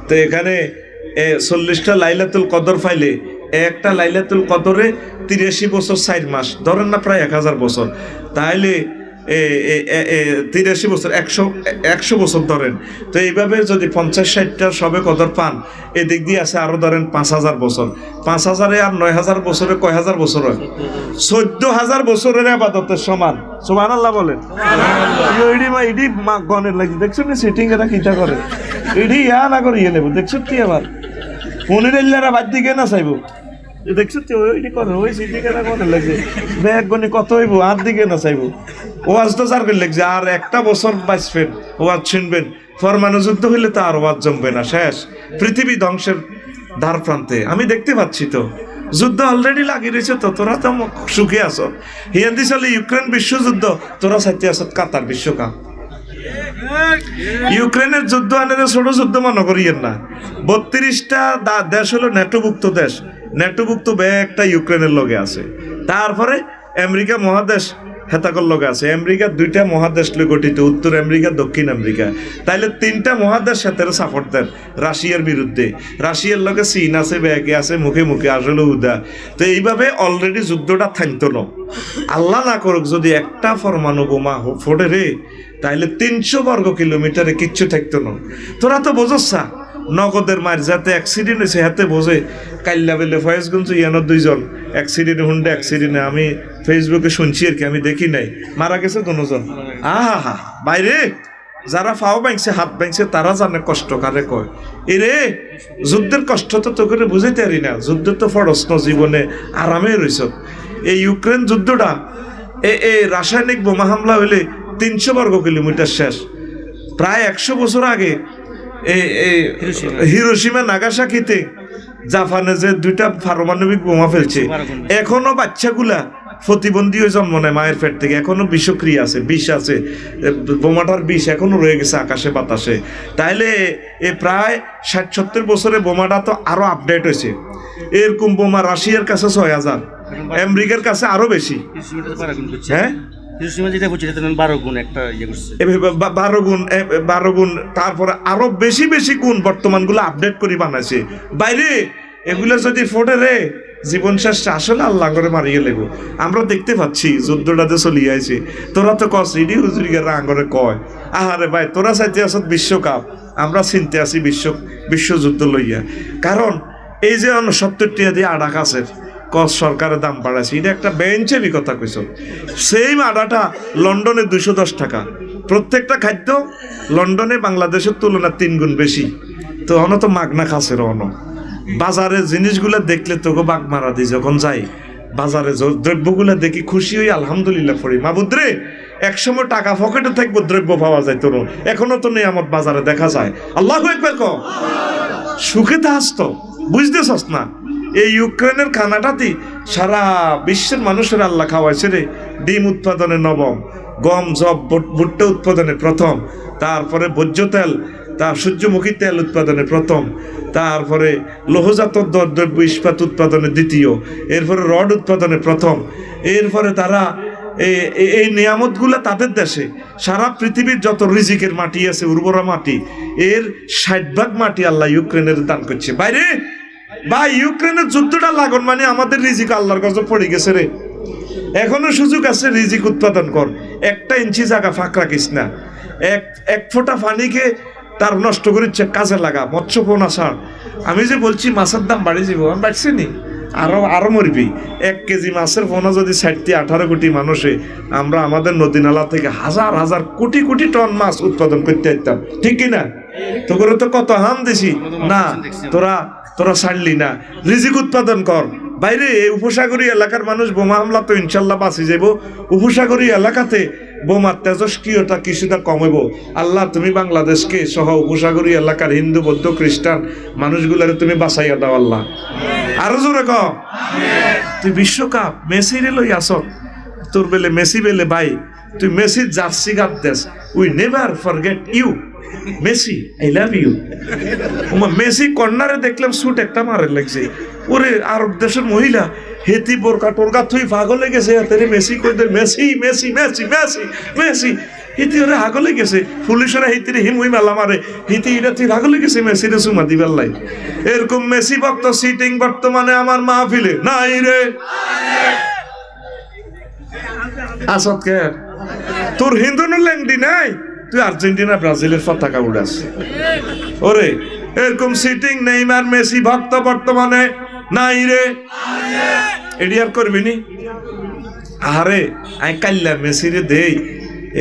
তো এখানে 40টা লাইলাতুল কদর পাইলে একটা লাইলাতুল কদরে 83 বছর 4 মাস, ধরেন না প্রায় 1000 বছর, তাইলে 83 বছর 100 বছর ধরেন। তো এইভাবে যদি 50-60টা সবে কদর পান, এদিক দিয়ে আছে আরো ধরেন 5000 বছর, 5000 আর 9000 বছরে কয় হাজার বছর হয়? 14000 বছরের ইবাদতের সমান। সুবহানাল্লাহ বলেন। ইডি গণের লাগি দেখছো না সেটিং এরা কিটা করে, ইডি ইয়া না করে ইয়ে নেব দেখছো কি আবার মনের এল্লারা বাদ দিকে না চাইবো, দেখছো তো ওইটি করে ওই সিটিকে না গণের লাগছে ব্যাগ গনি কত হইব আর দিকে না চাইবো। ওয়াজ তো যার করে লাগছে আর একটা বছর বাঁচবেন, ওয়াজ শুনবেন, ফরমানো যুদ্ধ হইলে তো আর ওয়াজ জমবে না, শেষ, পৃথিবী ধ্বংসের দ্বার প্রান্তে। আমি দেখতে পাচ্ছি তো যুদ্ধ অলরেডি লাগিয়ে রয়েছে, তো তোরা তো সুখে আছো। হিয়ান্দি চলে ইউক্রেন বিশ্বযুদ্ধ, তোরা চাইতে আছো কাতার বিশ্বকাপ। ইউক্রেনের যুদ্ধ আনে ছোট যুদ্ধ মনে করিয়েন না, 32টা দেশ হলো নেটোভুক্ত দেশ, নেটোভুক্ত একটা ইউক্রেনের লগে আছে। তারপরে আমেরিকা মহাদেশ হেতাকর লগে আছে। আমেরিকা 2টা মহাদেশ লয়ে গঠিত, উত্তর আমেরিকা দক্ষিণ আমেরিকা। তাইলে 3টা মহাদেশ সাথে সাপোর্ট দেন রাশিয়ার বিরুদ্ধে। রাশিয়ার লগে চীন আছে, ব্যাগে আছে, মুখে মুখে আসলে উদা। তো এইভাবে অলরেডি যুদ্ধটা থাকতো না। আল্লাহ না করুক যদি একটা পরমাণু বোমা ফোটে রে, তাইলে 300 বর্গ কিলোমিটারে কিচ্ছু থাকতো না। তোরা তো বোঝা নগদের মার যাতে অ্যাক্সিডেন্ট হয়েছে হাতে বোঝে। কাল্লা বেলে ফয়েজগঞ্জ ইয়ানোর 2জন অ্যাক্সিডেন্ট, হুন্ডা অ্যাক্সিডেন্টে, আমি ফেসবুকে শুনছি আর কি, আমি দেখি নাই, মারা গেছে 2জন। আহা হা, বাইরে যারা ফাও ভাঙছে হাত ভাঙছে তারা জানে কষ্ট কারে কয়। এরে যুদ্ধের কষ্ট তো তোকে বুঝাইতে পারি না, যুদ্ধ তো ফরস্ন জীবনে আরামে রয়েছ। এই ইউক্রেন যুদ্ধটা এই রাসায়নিক বোমা হামলা হইলে 300 বর্গ কিলোমিটার শেষ। প্রায় 100 বছর আগে হিরোশিমা নাগাসাকিতে জাপানে যে 2টা পারমাণবিক বোমা ফেলছে, এখনো বাচ্চাগুলা প্রতিবন্ধী হয়ে জন্ম নেয় মায়ের পেট থেকে, এখনো বিষক্রিয়া আছে, বিষ আছে, বোমাটার বিষ এখনো রয়ে গেছে আকাশে বাতাসে। তাইলে প্রায় 60-70 বছরে বোমাটা তো আরো আপডেট হয়েছে। এরকম বোমা রাশিয়ার কাছে 6000, আমেরিকার কাছে আরো বেশি। হ্যাঁ, 12 গুণ একটা ইয়ে করছে, 12 গুণ, তারপরে আরো বেশি বেশি গুণ বর্তমানগুলো আপডেট করে বানাইছে। বাইরে এগুলো যদি ফোটে রে, জীবন শেষ, আসলে আল্লাহ করে মারিয়ে লেগো। আমরা দেখতে পাচ্ছি যুদ্ধটাতে চলিয়ে আইছে। তোরা তো কস ইডি হুজুরিগেরা আঙ্গরে কয়, আহারে ভাই তোরা চাইতে আস বিশ্বকাপ, আমরা চিনতে আছি বিশ্বযুদ্ধ লইয়া। কারণ এই যে 70 টাকা দিয়ে আড়া কাছের কস সরকারের দাম বাড়াইছে, এটা একটা বেঞ্চেরই কথা কইছ। সেম আড়াটা লন্ডনে 210 টাকা। প্রত্যেকটা খাদ্য লন্ডনে বাংলাদেশের তুলনায় 3 গুণ বেশি। তো তো মাগনা খাসের বাজারে জিনিসগুলো দেখলে তোকে বাঘ মারা দিই। যখন যাই বাজারে দ্রব্যগুলো দেখি খুশি হই, আলহামদুলিল্লাহ পড়ি। মাবুদ্রে একসময় টাকা পকেটে থাকবো, দ্রব্য পাওয়া যায় তোর, এখনো তো নেই আমার বাজারে দেখা যায়। আল্লাহু আকবার কও, সুখে থাকস তো, বুঝতেছস না? এই ইউক্রেনের খানাটাতে সারা বিশ্বের মানুষের আল্লাহ খাওয়াইছে রে। ডিম উৎপাদনে নবম, গম জব ভুট্টা উৎপাদনে প্রথম, তারপরে ভোজ্য তেল, তার সূর্যমুখী তেল উৎপাদনে প্রথম, তারপরে লৌহজাত দ্রব্য ইস্পাত উৎপাদনে দ্বিতীয়, এরপরে রড উৎপাদনে প্রথম। এরপরে তারা এই নিয়ামতগুলো তাদের দেশে। সারা পৃথিবীর যত রিজিকের মাটি আছে, উর্বরা মাটি, এর 60% মাটি আল্লাহ ইউক্রেনের দান করছে। বাইরে ভাই ইউক্রেনের যুদ্ধটা লাগন মানে আমাদের রিজিক আল্লাহর কাছে পড়ে গেছে রে। এখনো সুযোগ আছে, রিজিক উৎপাদন কর। 1 ইঞ্চি জায়গা ফাঁক রাখিস না। এক ফোঁটা পানিকে তার নষ্ট করিচ্ছে, কাজে লাগা, মৎস্য পোনা ছাড়। আমি যে বলছি মাছের দাম বাড়ি যাব, আমি বাড়ছে নি, আরো মরবি। 1 কেজি মাছের পোনা যদি 60-18 কোটি মানুষে, আমরা আমাদের নদী নালা থেকে হাজার হাজার কোটি কোটি টন মাছ উৎপাদন করতে পারতাম, ঠিক কিনা? তো করে তো কত হাম দিছি না, তোরা ছাড়লি না। রিজিক উৎপাদন কর। বাইরে উপসাগরীয় এলাকার মানুষ বোমা হামলা তো ইনশাল্লাহ বাঁচি যাব। উপসাগরীয় এলাকাতে বোমার তেজস্ক্রিয়তা কিছুটা কমাবো। আল্লাহ তুমি বাংলাদেশকে সহ উপসাগরীয় এলাকার হিন্দু বৌদ্ধ খ্রিস্টান মানুষগুলোর তুমি বাঁচাইয়া দাও আল্লাহ। আরো জোরে কও, তুই বিশ্বকাপ মেসি রে লই আস, তোর বেলে মেসি বেলে ভাই তুই মেসির জার্সি গাঁথতেস, we never forget you Messi, I love you. Messi কর্নারে দেখলাম সুট একটা মারে লাগছে, ওরে আরব দেশের মহিলা হেতি বোরকা টোরকা তুই পাগলে গেছে, তেরে মেসি কই দে, Messi Messi Messi Messi Messi, হিতি ওরে হাগলে গেছে, পুলিশেরা হিতিরে হিমুই মেলা মারে, হিতি এটা তুই হাগলে গেছে মেসিরে সুমা দিবার লাই। এরকম মেসি ভক্ত সিটিং বর্তমানে আমার মাহফিলে নাই রে। আসত কে তোর হিন্দু ল্যাংডি নাই, তুই আর্জেন্টিনা ব্রাজিলের পতাকা উড়াস। ওরে এরকম সিটিং নেইমার মেসি ভক্ত বর্তমানে নাই রে, এডি আর করবি নি। আরে আই কাল্লা মেসিরে দেই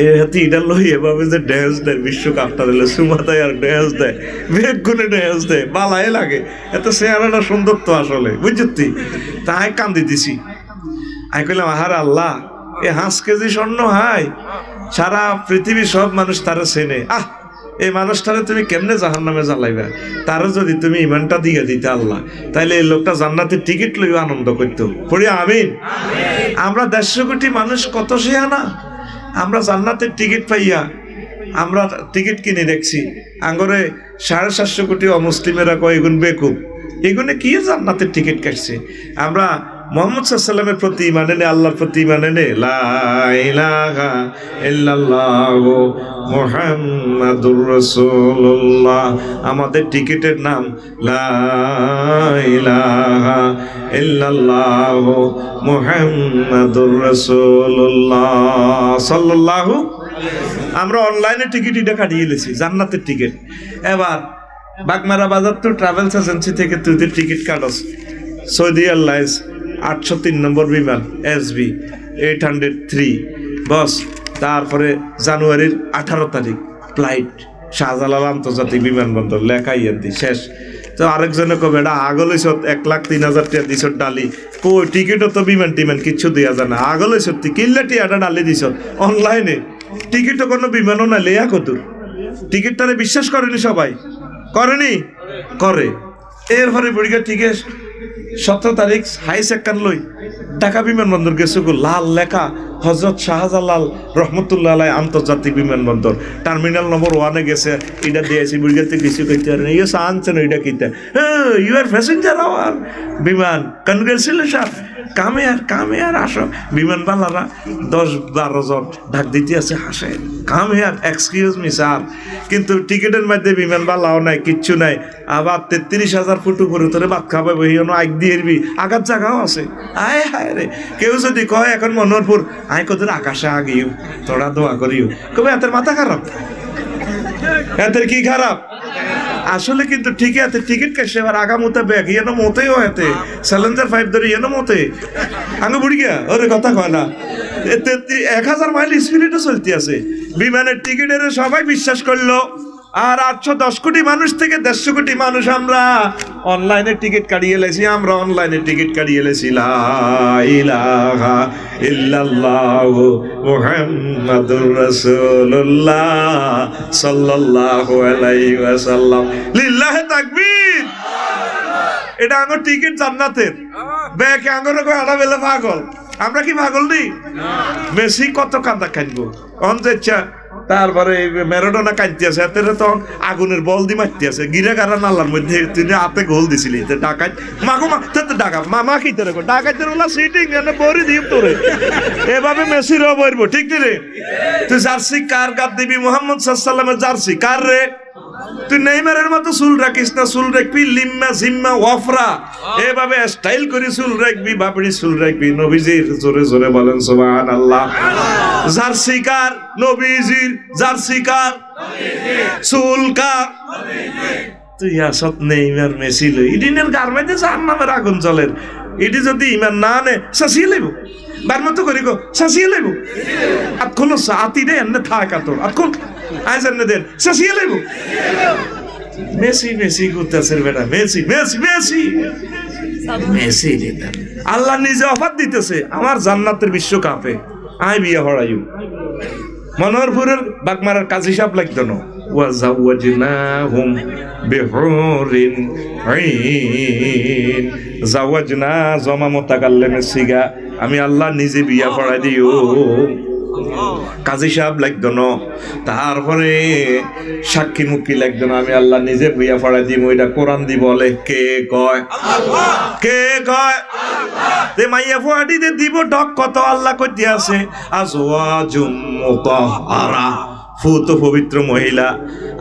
এ হাতি এটা লই এভাবে যে ড্যান্স দেয় বিশ্বকাপটা দিলে সুমাতায় আর ড্যান্স দেয়, বেগ গুনে ড্যান্স দেয়, বালাই লাগে, এত চেহারাটা সুন্দর তো আসলে বুঝছি। তাই কান্দি দিছি, আমি কইলাম আহার আল্লাহ এ 5 কেজি স্বর্ণ হাই, সারা পৃথিবী সব মানুষ তারা চেনে, এই মানুষটারে তুমি কেমনে জাহান্নামে জ্বালাইবা, তারা যদি তুমি ইমানটা দিয়ে দিতে আল্লাহ, তাইলে এই লোকটা জান্নাতের টিকিট লইয়া আনন্দ করতো। পড়ি আমিন। আমরা 150 কোটি মানুষ কত শেয়ানা, আমরা জান্নাতের টিকিট পাইয়া আমরা টিকিট কিনে দেখছি, আঙ্গরে 750 কোটি অমুসলিমেরা কয় এগুন বেকুব, এগুনে কি জান্নাতের টিকিট কাটছে। আমরা মুহাম্মদ সাল্লাল্লাহু আলাইহি ওয়াসাল্লামের প্রতি ঈমান এনে, আল্লাহর প্রতি ঈমান এনে লা ইলাহা ইল্লাল্লাহু মুহাম্মাদুর রাসূলুল্লাহ, আমাদের টিকিটের নাম লা ইলাহা ইল্লাল্লাহু মুহাম্মাদুর রাসূলুল্লাহ সাল্লাল্লাহু। আমরা অনলাইনে টিকিট এটা কাটিয়ে এলেছি জান্নাতের টিকিট। এবার বাগমারা বাজার তো ট্রাভেলস এজেন্সি থেকে তুই টিকিট কাটস, সৌদি এয়ারলাইন্স 803 নম্বর বিমান SB 803 বস, তারপরে জানুয়ারির 18 তারিখ ফ্লাইট শাহজালাল আন্তর্জাতিক বিমানবন্দর, লেখাই এদি শেষ। তো আরেকজনে কবে এটা আগলেছ 1,03,000 টাকা দিছ ডালি, কই টিকিটও তো বিমান টিমান কিচ্ছু দেওয়া যায় না, আগলেছ তুই কিনলে টিয়াটা ডালি দিছ অনলাইনে, টিকিটও কোনো বিমানও না লেয়া কতুর, টিকিটটারে বিশ্বাস করেনি সবাই, করেনি করে। এরপরে বুড়িগা ঠিক আছে 17 তারিখ হাই সেক্কান লই ঢাকা বিমানবন্দর গেছে গো, লাল লেখা হজরত শাহজালাল রহমতুল্লাহ আলাই আন্তর্জাতিক বিমানবন্দর, টার্মিনাল নম্বর 1-এ গেছে, এটা দিয়েছি বুড়িগাতে কিছু কইতে পারে না, ইয়ে আনছেন ওইটা কিনতে, ইউ আর প্যাসেঞ্জার আওয়ার বিমান, কনগ্রেচুলেশন, কামে আর আসো। বিমানবালারা 10-12 জন ঢাক দিতে আছে, হাসে কামে আর এক্সকিউজ মি স্যার, কিন্তু টিকিটের মধ্যে বিমানবালাও নাই, কিচ্ছু নাই। আবার 33,000 ফুট উপরে তোরে ভাত খাবে বহিও আগ দিয়ে আগার জায়গাও আছে। আয় হায় রে, কেউ যদি কয় এখন মনোহরপুর, আয় কত আকাশে আগিও তোরা দোয়া করিও, কবে এতের মাথা খারাপ, এতের কি খারাপ আসলে। কিন্তু ঠিকই আছে, টিকিট কাটছে, এবার আগা মতে ব্যাগ ইয়েনো মতেও এতে চ্যালেঞ্জার 5 ধরে ইয়েনো মতে আঙে বুড়ি গিয়া ওরে কথা কয় না, 1000 মাইল স্পিডে চলতে আছে বিমানের টিকিটের, সবাই বিশ্বাস করলো। আর 810 কোটি মানুষ থেকে 150 কোটি মানুষ আমরা অনলাইনে টিকিট কাটিয়ে এলেছি, আমরা অনলাইনে টিকিট কাটিয়ে এলেছি লা ইলাহা ইল্লাল্লাহু মুহাম্মাদুর রাসূলুল্লাহ সাল্লাল্লাহু আলাইহি ওয়াসাল্লাম, লিল্লাহি তাকবীর। এটা আমার টিকিট জান্নাতের, ব্যাকে আঙ্গরে কই আড়া বেলা পাগল, আমরা কি পাগল নি? মেসি কত কান্দা কাঁদবো অন যাচ্ছা, তারপরে ম্যারাডোনা কাঁদতে আছে, এতে তো আগুনের বল দিয়ে মারতে আছে, গিরা গারা নালার মধ্যে তুই হাতে গোল দিছিলি, ডাকাত মাগো মা ডাকা মামা কি তোর ডাকাতের ওলা সিটিং এনে বড়ি দিই তোরে, এভাবে মেসিরও বলবো ঠিক রে। তুই জার্সি কার গাদ দিবি? মুহাম্মদ সাল্লাল্লাহু আলাইহি ওয়াসাল্লামের জার্সি কার রে? তুই নেইমারের মতো চুল রাখিস না, চুল রাখবি লিম্মা জিম্মা ওয়াফরা, এভাবে স্টাইল করে চুল রাখবি, বাপড়ি চুল রাখবি। নবীজির জোরে জোরে বলেন সুবহানাল্লাহ। জার্সি কার? নবীজির। জার্সি কার? চুল কার? তুই আসত নেইমার মেসি লই ইডিনের গার্মেন্টে জাহান্নামের আগুন জ্বলের, এটি যদি ইমান না আনে শাসিয়ে লইব, বার মতো করি গো শাসিয়ে লইব, আতখুল সাতি দে এনে থাকা তোর আতখুল আইজান দেন শাসিয়ে লইব। মেসি মেসি গুতাছের বেটা, মেসি মেসি মেসি মেসি দিতা আল্লাহ নিজে অফার দিতেছে আমার জান্নাতের বিশ্বকাপে আই বিয়া হড়াইউ। মনোহরপুরের বাগমারার কাজী সাহেব লাগতো না, ওয়াজাওয়াজনাহুম বিহুরিন আইন, জাওয়াজনা জমা মোতাকাল্লিমে সিগা, আমি আল্লাহ নিজে বিয়া পড়াই দিও। কাজী সাহেব লাগতো না, তারপরে সাক্ষী মুক্তি লাগতো না, আমি আল্লাহ নিজে বইয়া পড়াই দিব, এটা কোরআন দি বলে কে কয়? কে কয়? তে মাইয়া ফুয়াটি দে দিব ডক কত আল্লাহ কইতে আছে আজওয়াজুম মুতাহহারা, ফুত পবিত্র মহিলা,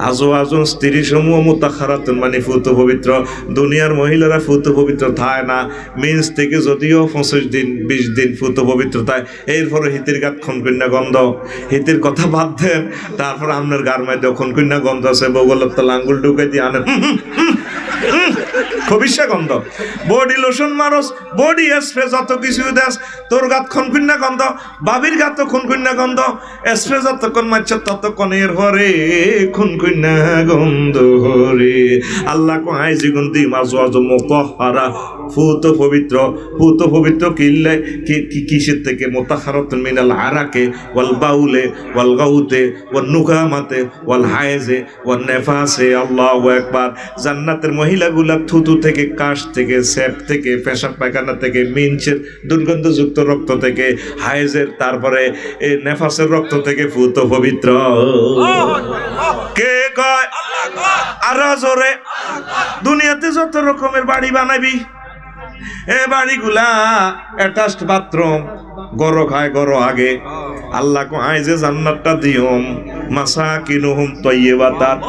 আজওয়াজুন স্ত্রী সমূহ মুতাহহারাতুন মানে ফুত পবিত্র। দুনিয়ার মহিলারা ফুত পবিত্র থায় না, মিন্স থেকে যদিও 25 দিন 20 দিন ফুত পবিত্র থায়, এরপরে হিতের গাত খনকন্যা গন্ধ, হিতের কথা বাদ দেন, তারপর আপনার গার মধ্যে খনকন্যা গন্ধ আছে, বগলত তো আঙ্গুল ঢুকে দিয়ে আনেন খবিসা গন্ধ, বডি লোশন মারস, বডি স্প্রে যত কিছু দেস, তোর গাত খনকন্যা গন্ধ, বাবির গাত খনকন্যা গন্ধ, স্প্রে যতক্ষণ মারছে ততক্ষণ এর পরে খনকন্যা গন্ধ রে। আল্লাহ কয় জীবন দি মাজওয়াজ মুতাহহারা, ফুত পবিত্র। ফুত পবিত্র কিল্লে কি কিসের থেকে? মুতাহহারাতুন মিনাল আরাকে ওয়াল বাউলে ওয়াল গাউতে ওয়ান নুকামাতে ওয়াল হায়েজে ওয়ান নেফাসে। আল্লাহু আকবার। জান্নাতের মহিলাগুলা থুতু থেকে, কাশ থেকে, সেপ থেকে, পেশাব পায়খানা থেকে, মিনচের দুর্গন্ধযুক্ত রক্ত থেকে, হায়েজের তারপরে এই নেফাসের রক্ত থেকে ফুত পবিত্র। কে কয়? আর জোরে। দুনিয়াতে যত রকমের বাড়ি বানাবি, এ বাড়িগুলা অ্যাটাচড বাথরুম, গরো খায় গরো আগে। আল্লাহ কয় যে জান্নাতটা দিয়ম মাসাকিনুহুম তাইয়্যিবাতাত,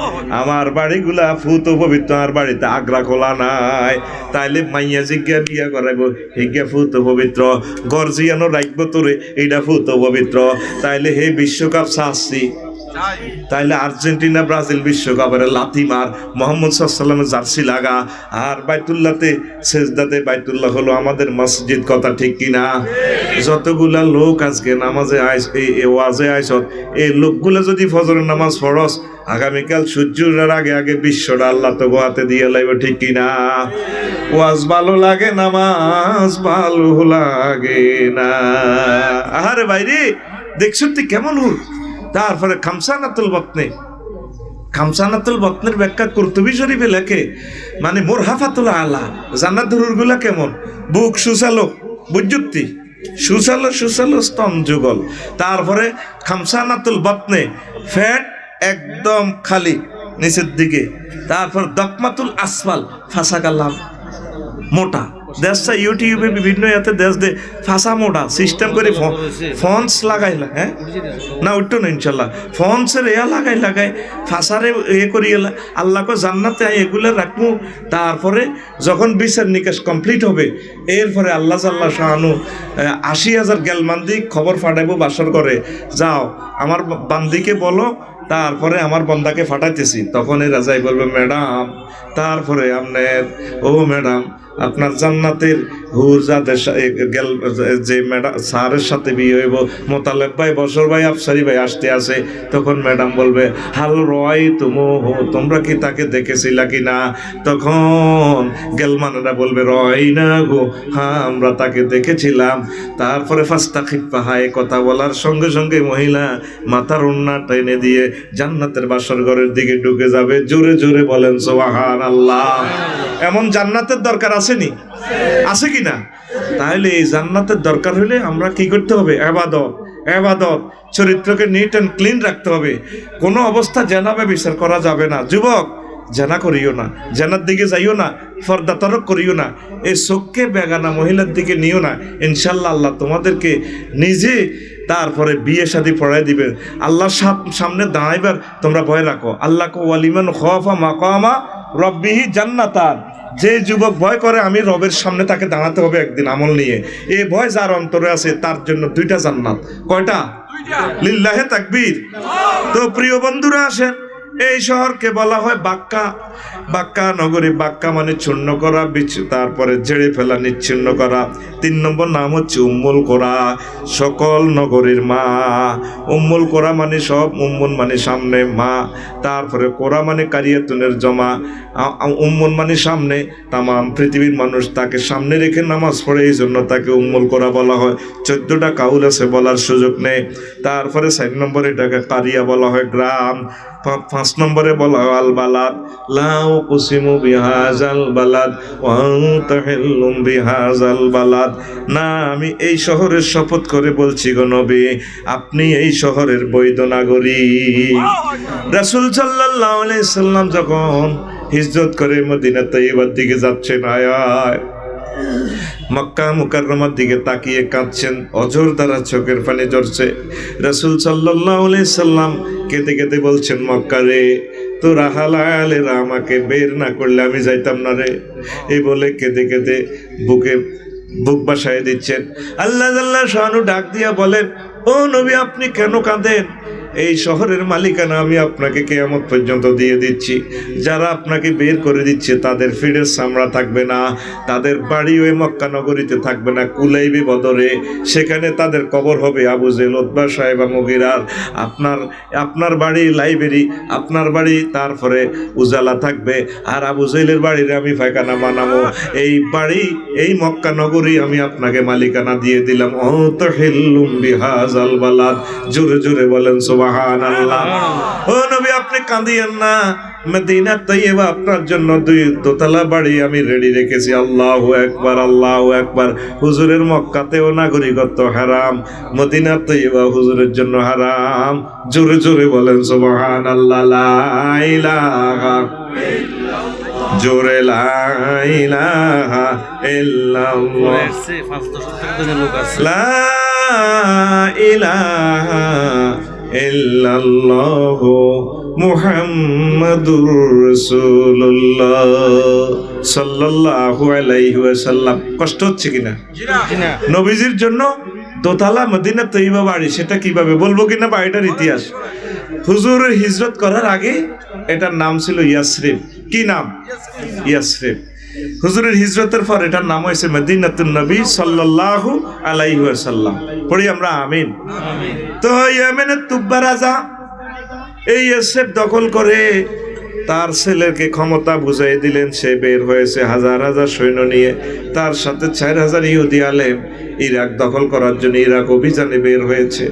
আমার বাড়িগুলা ফুত পবিত্র, আর বাড়িতে আগ্রা খোলা নাই। তাইলে মাইয়া জিজ্ঞা বিয়া করাইবো, হিজ্ঞা ফুত পবিত্র, গর্জিয়ানো রাখবো তোরে, এইটা ফুত পবিত্র। তাইলে হে বিশ্বকাপ চাচ্ছি, তাইলে আর্জেন্টিনা ব্রাজিল বিশ্বকাপের লাথি মার, মোহাম্মদ সাল্লাল্লাহু জার্সি লাগা, আর বাইতুল্লাহতে সেজদাতে, বাইতুল্লাহ হলো আমাদের মসজিদ, কথা ঠিক কিনা? যতগুলা লোক আজকে নামাজে আইস, এই ওয়াজে আইসত, এই লোকগুলা যদি ফজরের নামাজ পড়স, আগামীকাল সূর্যের আগে আগে বিশ্বটা আল্লাহ তো গোয়াতে দিয়ে লাইব, ঠিক কিনা? ওয়াজ ভালো লাগে, নামাজ ভালো লাগে না। আহারে বাইরে দেখছো তুই কেমন হুল। তারপরে খামসানাতুল বতনে, খামসানাতুল বতনের ব্যাখ্যা কুরতুবী শরীফে লেখে, মানে মুরহাফাতুল আলা, জান্নাতের হুরগুলা কেমন? বুক সুসালো, বুঝুক্তি সুসালো সুসালো, স্তন যুগল। তারপরে খামসানাতুল বতনে, ফ্যাট একদম খালি নিচের দিকে। তারপর দকমাতুল আসফাল, ফাঁসা কালাম মোটা। দেশটা ইউটিউবে বিভিন্ন ইয়াতে দেশ দে ফাঁসা মোটা সিস্টেম করে ফন্টস লাগাইলা, হ্যাঁ না উঠতো না ইনশাল্লাহ, ফন্টসের এয়া লাগাই ফাঁসারে এ করি এলা। আল্লাহকে জান্নাতে এগুলো রাখবো। তারপরে যখন বিচার নিকাশ কমপ্লিট হবে, এরপরে আল্লাহ জাল্লা শাহানু 80,000 গেলমান্দি খবর ফাটাইবো বাসর করে, যাও আমার বান্দিকে বলো, তারপরে আমার বন্দাকে ফাটাইতেছি। তখন এই রাজাই বলবে, ম্যাডাম, তারপরে আপনার ও ম্যাডাম, আপনার জান্নাতের হুর যাদের যে ম্যাডাম স্যারের সাথে বিয়ে হইব, মোতালেব ভাই, বসর ভাই, আফসারি ভাই আসতে আসে, তখন ম্যাডাম বলবে, হাল রয় তুমো, তোমরা কি তাকে দেখেছিলা কি না? তখন গেলমানেরা বলবে, রয় না গো, হ্যাঁ আমরা তাকে দেখেছিলাম। তারপরে ফাস্তা খিপ্পা হায়, কথা বলার সঙ্গে সঙ্গে মহিলা মাথার ওন্না টেনে দিয়ে জান্নাতের বাসর ঘরের দিকে ঢুকে যাবে। জোরে জোরে বলেন সুবহানাল্লাহ। এমন জান্নাতের দরকার আসেনি? আছে কি না? তাহলে এই জান্নাতের দরকার হলে আমরা কি করতে হবে? ইবাদত, চরিত্রকে নিট অ্যান্ড ক্লিন রাখতে হবে। কোনো অবস্থা জেনাবে বিচার করা যাবে না। যুবক, জেনা করিও না, জেনার দিকে যাইও না, ফর্দা তরক করিও না, এই চোখকে বেগানা মহিলার দিকে নিও না। ইনশাল্লাহ আল্লাহ তোমাদেরকে নিজে তারপরে বিয়ে শাদী পড়াই দিবেন। আল্লাহর সামনে দাঁড়াইবার তোমরা ভয় রাখো। আল্লাহ কো ওয়ালিমান খাফা মাকামা রব্বিহি জান্নাতান, যে যুবক ভয় করে আমি রবের সামনে তাকে দাঁড়াতে হবে একদিন আমল নিয়ে, এই ভয় যার অন্তরে আছে তার জন্য 2টা জান্নাত। কয়টা? লিল্লাহে তাকবীর। তো প্রিয় বন্ধুরা আসেন, এই শহরকে বলা হয় বাক্কা। বাক্কা নগরী, বাক্কা মানে চূর্ণ করা, তারপরে ঝেড়ে ফেলা, নিচ্ছিন্ন করা। 3 নম্বর নাম হচ্ছে উম্মুল কোরা, সকল নগরীর মা। উম্মুল কোরা মানে সব, উম্মুন মানে সামনে, মা। তারপরে কোরা মানে কারিয়াতুনের জমা, উম্মুন মানে সামনে। তামাম পৃথিবীর মানুষ তাকে সামনে রেখে নামাজ পড়ে, এই জন্য তাকে উম্মুল কোরা বলা হয়। 14টা কাউল আছে, বলার সুযোগ নেই। তারপরে 4 নম্বর এটাকে কারিয়া বলা হয়, গ্রাম। পাঁচ নম্বরে বলা আল বালাদ লা উকসিমু বিহাজাল বালাদ ওয়া আনতা হিল্লুম বিহাজাল বালাদ, না আমি এই শহরের শপথ করে বলছি গো নবী, আপনি এই শহরের বৈধ নাগরিক। রাসূল সাল্লাল্লাহু আলাইহি সাল্লাম যখন হিজরত করে মদিনা তৈয়বার দিকে যাচ্ছেন, আয় মক্কা মুকাররমার দিকে তাকিয়ে কাঁদছেন, অঝর দ্বারা চোখের পানি ঝরছে। রাসূল সাল্লাল্লাহু আলাইহি সাল্লাম কেঁদে কেঁদে বলছেন, মক্কা রে, তোরা হালালেরা আমাকে বের না করলে আমি যাইতাম না রে। এই বলে কেঁদে কেঁদে বুক বাসায় দিচ্ছেন। আল্লাহ আল্লাহ শানু ডাক দিয়া বলেন, ও নবী আপনি কেন কাঁদেন? এই শহরের মালিকানা আমি আপনাকে কিয়ামত পর্যন্ত দিয়ে দিচ্ছি। যারা আপনাকে বের করে দিচ্ছে তাদের ফিরের চামড়া থাকবে না, তাদের বাড়ি ওই মক্কা নগরীতে থাকবে না, কুলাইবে বদরে, সেখানে তাদের কবর হবে আবু জেল, উতবা সাহেবা মুগিরার। আপনার বাড়ি লাইব্রেরি, আপনার বাড়ি তারপরে উজালা থাকবে, আর আবু জেলের বাড়ির আমি পায়খানা বানাবো। এই বাড়ি এই মক্কা নগরী আমি আপনাকে মালিকানা দিয়ে দিলাম। অতহিল্লুম বিহাজাল বালাদ, জোরে জোরে বলেন সুবহানাল্লাহ। ও নবী আপনি কাঁদিয়েন না, মদিনা তৈয়বা আপনার জন্য 2 দোতলা বাড়ি আমি রেডি রেখেছি। আল্লাহু আকবার, আল্লাহু আকবার। হুজুরের মক্কাতেও নাগরিকত্ব হারাম, মদিনা তৈয়বা হুজুরের জন্য হারাম। জোরে জোরে বলেন সুবহানাল্লাহ। লা ইলাহা ইল্লাল্লাহ, জোরে লা ইলাহা ইল্লাল্লাহ, লা ইলাহা ইল্লাল্লাহু মুহাম্মাদুর রাসূলুল্লাহ সাল্লাল্লাহু আলাইহি ওয়াসাল্লাম। কষ্ট হচ্ছে কিনা? নবীজির জন্য দোতলা মদিনা তৈয়বা বাড়ি, সেটা কিভাবে বলবো কিনা বাড়িটার ইতিহাস। হুজুরের হিজরত করার আগে এটার নাম ছিল ইয়াসরিব। কি নাম? ইয়াসরিব। হুজুরের হিজরতের পর এটার নাম হয়েছে মদিনাতুন নবী সাল্লাল্লাহু আলাইহি ওয়াসাল্লাম। পড়ি আমরা আমিন। তো ইয়েমেনের তুব্বা রাজা এই ইয়াসরিব দখল করে তার ছেলেকে ক্ষমতা বুঝাই দিলেন। সে বের হয়েছে হাজার হাজার সৈন্য নিয়ে, তার সাথে 4000 ইহুদি আলেম ইরাক দখল করার জন্য ইরাক অভিযানে বের হয়েছে।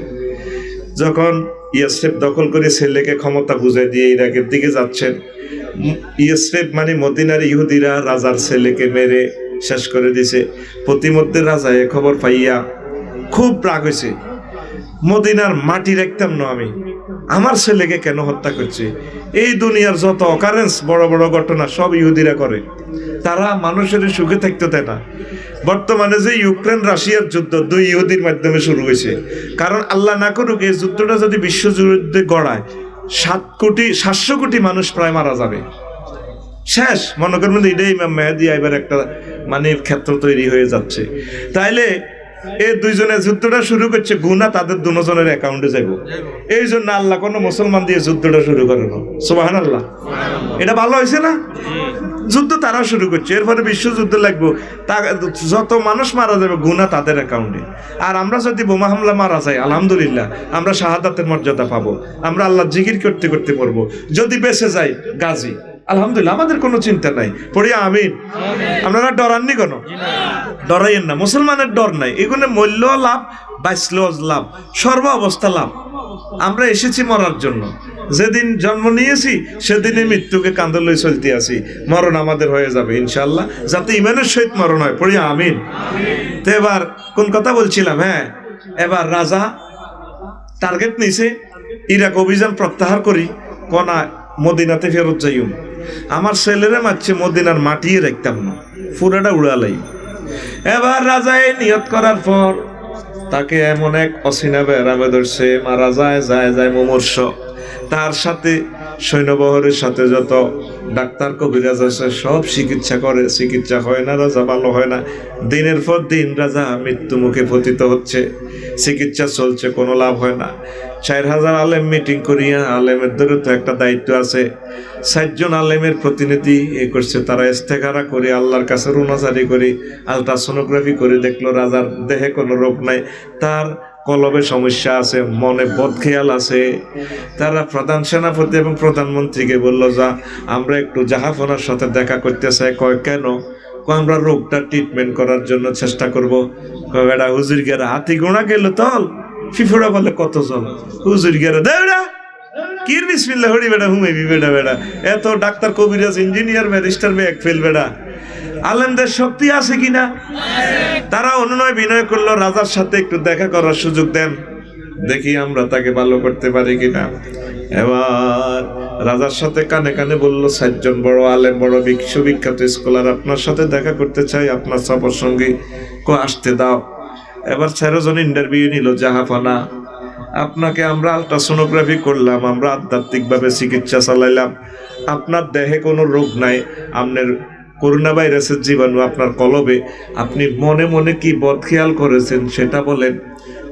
যখন ইয়াসরিব দখল করে ছেলেকে ক্ষমতা বুঝাই দিয়ে ইরাকের দিকে যাচ্ছেন, ইয়াসরিব মানে মদিনার ইহুদিরা রাজার ছেলেকে মেরে শেষ করে দিছে। প্রতিমধ্যে রাজা এ খবর পাইয়া খুব রাগ হয়েছে। মদিনার মাটি রাখতাম না আমি, আমার ছেলেকে কেন হত্যা করছে? এই দুনিয়ার যত অকারেন্স, বড় বড় ঘটনা সব ইহুদিরা করে, তারা মানুষের সুখে থাকতে দেয় না। বর্তমানে যে ইউক্রেন রাশিয়ার যুদ্ধ 2 ইহুদির মাধ্যমে শুরু হয়েছে। কারণ আল্লাহ না করুক এই যুদ্ধটা যদি বিশ্বযুদ্ধে গড়ায় 700 কোটি মানুষ প্রায় মারা যাবে, শেষ। মনে করবেন এটাই ইমাম মেহেদী আইবার একটা মানে ক্ষেত্র তৈরি হয়ে যাচ্ছে। তাইলে এই দুইজনের যুদ্ধটা শুরু করছে, গুনাহ তাদের দুজনের অ্যাকাউন্টে যাব। এই জন্য আল্লাহ কোনো মুসলমান দিয়ে যুদ্ধটা শুরু করে না। সুবহানাল্লাহ। এটা ভালো হয়েছে না? যুদ্ধ তারা শুরু করছে, এরপরে বিশ্বযুদ্ধ লাগবে, যত মানুষ মারা যাবে গুনাহ তাদের অ্যাকাউন্টে। আর আমরা যদি বোমা হামলা মারা যাই, আলহামদুলিল্লাহ আমরা শাহাদাতের মর্যাদা পাবো, আমরা আল্লাহ জিকির করতে করতে মরবো। যদি বেঁচে যাই গাজী, আলহামদুলিল্লাহ, আমাদের কোনো চিন্তা নাই। পড়ি আমিন। আপনারা ডরাননি কেন? ডরাইয়েন না, মুসলমানের ডর নাই। এগুলো মূল্য লাভ, বাঁচলেও লাভ, সর্ব অবস্থা লাভ। আমরা এসেছি মরার জন্য, যেদিন জন্ম নিয়েছি সেদিনই মৃত্যুকে কাঁধে লই চলতে আছি। মরণ আমাদের হয়ে যাবে ইনশাআল্লাহ, যাতে ইমানের সহিত মরণ হয়। পড়ি আমিন। তো এবার কোন কথা বলছিলাম? হ্যাঁ, এবার রাজা টার্গেট নিছে ইরাক অভিযান প্রত্যাহার করি, কোনা মদিনাতে ফেরত যাইম। আমার ছেলেরা মারছে, মদিনার মাটিয়ে রাখতাম না, পুরাটা উড়ালাই। এবার রাজা এই নিয়ত করার পর তাকে এমন এক অসিনা বেড়াবে ধরছে, মারা যায় যায় যায় মুমূর্ষ। তার সাথে সৈন্যবহরের সাথে যত ডাক্তার কবিরাজ আছে সব চিকিৎসা করে, চিকিৎসা হয় না, রাজা ভালো হয় না। দিনের পর দিন রাজা মৃত্যু মুখে পতিত হচ্ছে, চিকিৎসা চলছে, কোনো লাভ হয় না। 4000 আলেম মিটিং করিয়া, আলেমের ধরে তো একটা দায়িত্ব আছে, 60 জন আলেমের প্রতিনিধি এ করছে, তারা ইস্তেখারা করে আল্লাহর কাছে রুনাজারি করে আলট্রাসোনোগ্রাফি করে দেখলো রাজার দেহে কোনো রোগ নাই, তার কলবে সমস্যা আছে, মনে বদখেয়াল আছে। তারা প্রধান সেনাপতি এবং প্রধানমন্ত্রীকে বলল, যা আমরা একটু জাহাফনার সাথে দেখা করতে চাই। কয় কেন? আমরা রোগটা ট্রিটমেন্ট করার জন্য চেষ্টা করবো। কয় বেটা হুজুর গেরা হাতি গোনা গেল তল, ফিফুড়া বলে কতজন হুজুর গেরা দেড়া কির বিসমিল্লাহ হরি বেটা হুমাইবি বেটা বেটা এত ডাক্তার কবিরাজ ইঞ্জিনিয়ার ব্যারিস্টার ব্যাগ ফেল বেটা আলেমদের শক্তি আছে কিনা তারা অনুনয় বিনয় করলো রাজার সাথে একটু দেখা করার সুযোগ দেন দেখি আমরা তাকে ভালো করতে পারি কিনা এবার রাজার সাথে কানে কানে বলল 7 জন বড় আলেম বড় বিশ্ববিখ্যাত স্কলার আপনার সাথে দেখা করতে চাই আপনার সফর সঙ্গী কো আসতে দাও এবার 13 জন ইন্টারভিউ নিল জাহাফানা আপনাকে আমরা আল্ট্রাসোনোগ্রাফি করলাম আমরা আধ্যাত্মিকভাবে চিকিৎসা চালাইলাম আপনার দেহে কোনো রোগ নাই আপনার করোনা ভাইরাসের জীবাণু আপনার কলবে আপনি মনে মনে কি বদখেয়াল করেছেন সেটা বলেন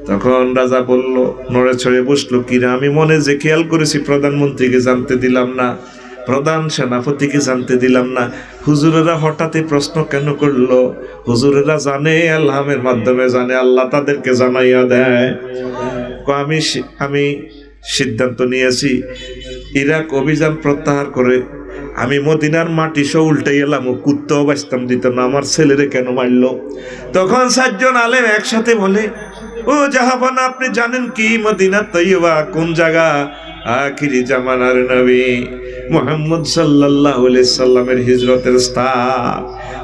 তখন রাজা বলল নড়ে চড়ে বসলো কিনা আমি মনে যে খেয়াল করেছি প্রধানমন্ত্রীকে জানতে দিলাম না প্রধান সেনাপতিকে জানতে দিলাম না হুজুরেরা হঠাৎই প্রশ্ন কেন করলো হুজুরেরা জানে আল্লাহের মাধ্যমে জানে আল্লাহ তাদেরকে জানাইয়া দেয় আমি সিদ্ধান্ত নিয়েছি ইরাক অভিযান প্রত্যাহার করে আমি মদিনার মাটি সহ উল্টে এলাম ও কুত্তাও বাঁচতাম দিত না আমার ছেলেরে কেন মারলো তখন 7 জন আলেম একসাথে বলে ও জাহাপানা আপনি জানেন কি মদিনা তৈয়বা কোন জায়গা আখিরি জামানার নবী মুহাম্মদ সাল্লাল্লাহু আলাইহি সাল্লামের হিজরতের স্থান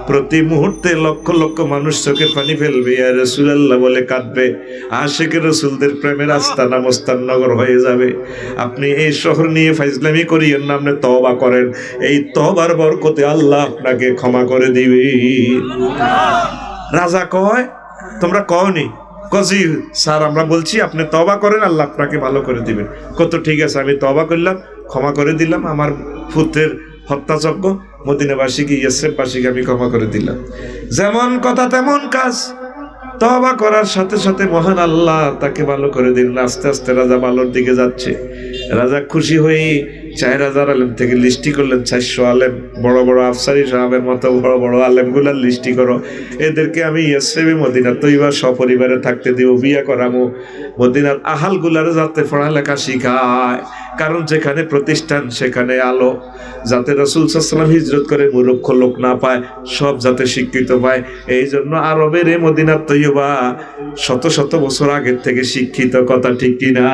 প্রতি মুহূর্তে লক্ষ লক্ষ মানুষ চোখে পানি ফেলবে ইয়া রাসূলুল্লাহ বলে কাঁদবে আশিকের রাসূলদের প্রেমের আস্তানা মস্তান নগর হয়ে যাবে আপনি এই শহর নিয়ে ফাইজলামি করিয়েন না আপনি তওবা করেন এই তওবার বরকতে আল্লাহ আপনাকে ক্ষমা করে দিবে রাজা কয় তোমরা কওনি কজি স্যার আমরা বলছি আপনি তওবা করেন আল্লাহ আপনাকে ভালো করে দিবেন কত ঠিক আছে আমি তওবা করলাম ক্ষমা করে দিলাম আমার পুত্রের হত্যাযজ্ঞ মদিনাবাসীকে ইয়েসরেববাসীকে আমি ক্ষমা করে দিলাম যেমন কথা তেমন কাজ তওবা করার সাথে সাথে মহান আল্লাহ তাকে ভালো করে দিলেন আস্তে আস্তে রাজা ভালোর দিকে যাচ্ছে রাজা খুশি হয়ে 4000 আলেম থেকে লিস্টি করলেন 400 আলেম বড় বড় আফসারি সাহেবের মতো বড় বড় আলেমগুলার লিস্টি করো এদেরকে আমি ইয়েসরেবে মদিনা তৈবা সপরিবারে থাকতে দিব বিয়া করামো মদিনার আহালগুলারে যাতে পড়ালেখা শিখায় কারণ যেখানে প্রতিষ্ঠান সেখানে আলো যাতে রাসূল সাল্লাল্লাহু আলাইহি ওয়াসাল্লাম হিজরত করে মূর্খ লোক না পায় সব যাতে শিক্ষিত পায় এই জন্য আরবের এই মদিনা তৈবা শত শত বছর আগের থেকে শিক্ষিত কথা ঠিক কিনা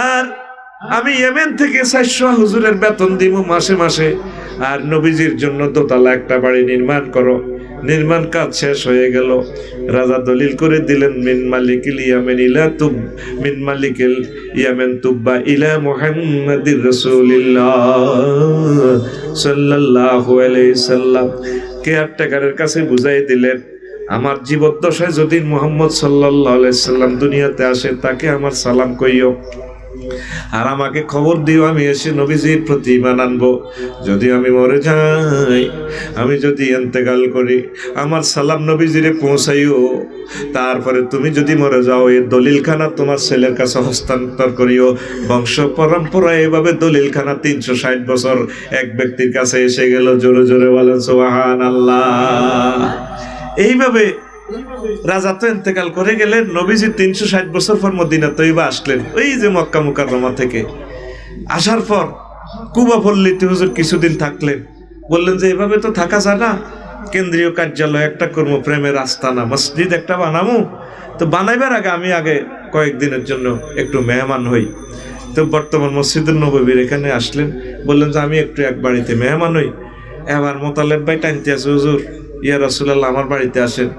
আর আমি ইয়েমেন থেকে 400 হুজুরের বেতন দিব মাসে মাসে আর নবীজির জন্য দোতলা একটা বাড়ি নির্মাণ করো নির্মাণ কাজ শেষ হয়ে গেল রাজা দলিল করে দিলেন মিন মালিকিল ইয়ামেন ইলা তুব মিন মালিকিল ইয়ামেন তুব্বা ইলা মুহাম্মাদির রাসূলিল্লাহ সাল্লাল্লাহু আলাইহি সাল্লাম কেয়ারটেকারের কাছে বুঝাই দিলেন আমার জীবদ্দশায় যদি মুহাম্মদ সাল্লাল্লাহু আলাইহি সাল্লাম দুনিয়াতে আসে তাকে আমার সালাম কইও আর আমাকে খবর দিও আমি এসে নবীজির প্রতি ঈমান আনবো যদি আমি মরে যাই আমি যদি ইন্তেকাল করি আমার সালাম নবীজিরে পৌঁছাইও তারপরে তুমি যদি মরে যাও এই দলিলখানা তোমার ছেলের কাছে হস্তান্তর করিও বংশ পরম্পরা এভাবে দলিলখানা 360 বছর এক ব্যক্তির কাছে এসে গেল জোরে জোরে বলেন সুবহানাল্লাহ এইভাবে রাজা তো ইন্তেকাল করে গেলেন নবীজি 360 বছর পর মদিনা তৈবা আসলেন ওই যে মক্কা মুকাররমা থেকে আসার পর কুবা পল্লীতে হুজুর কিছুদিন থাকলেন বললেন যে এভাবে তো থাকা যায় না কেন্দ্রীয় কার্যালয় একটা কর্ম প্রেমের আস্তানা মসজিদ একটা বানাবো তো বানাইবার আগে আমি কয়েকদিনের জন্য একটু মেহমান হই তো বর্তমান মসজিদুল নববীর এখানে আসলেন বললেন যে আমি একটু এক বাড়িতে মেহমান হই এবার মোতালেব ভাই টানতে আছে হুজুর ইয়া রাসূলুল্লাহ আমার বাড়িতে আসেন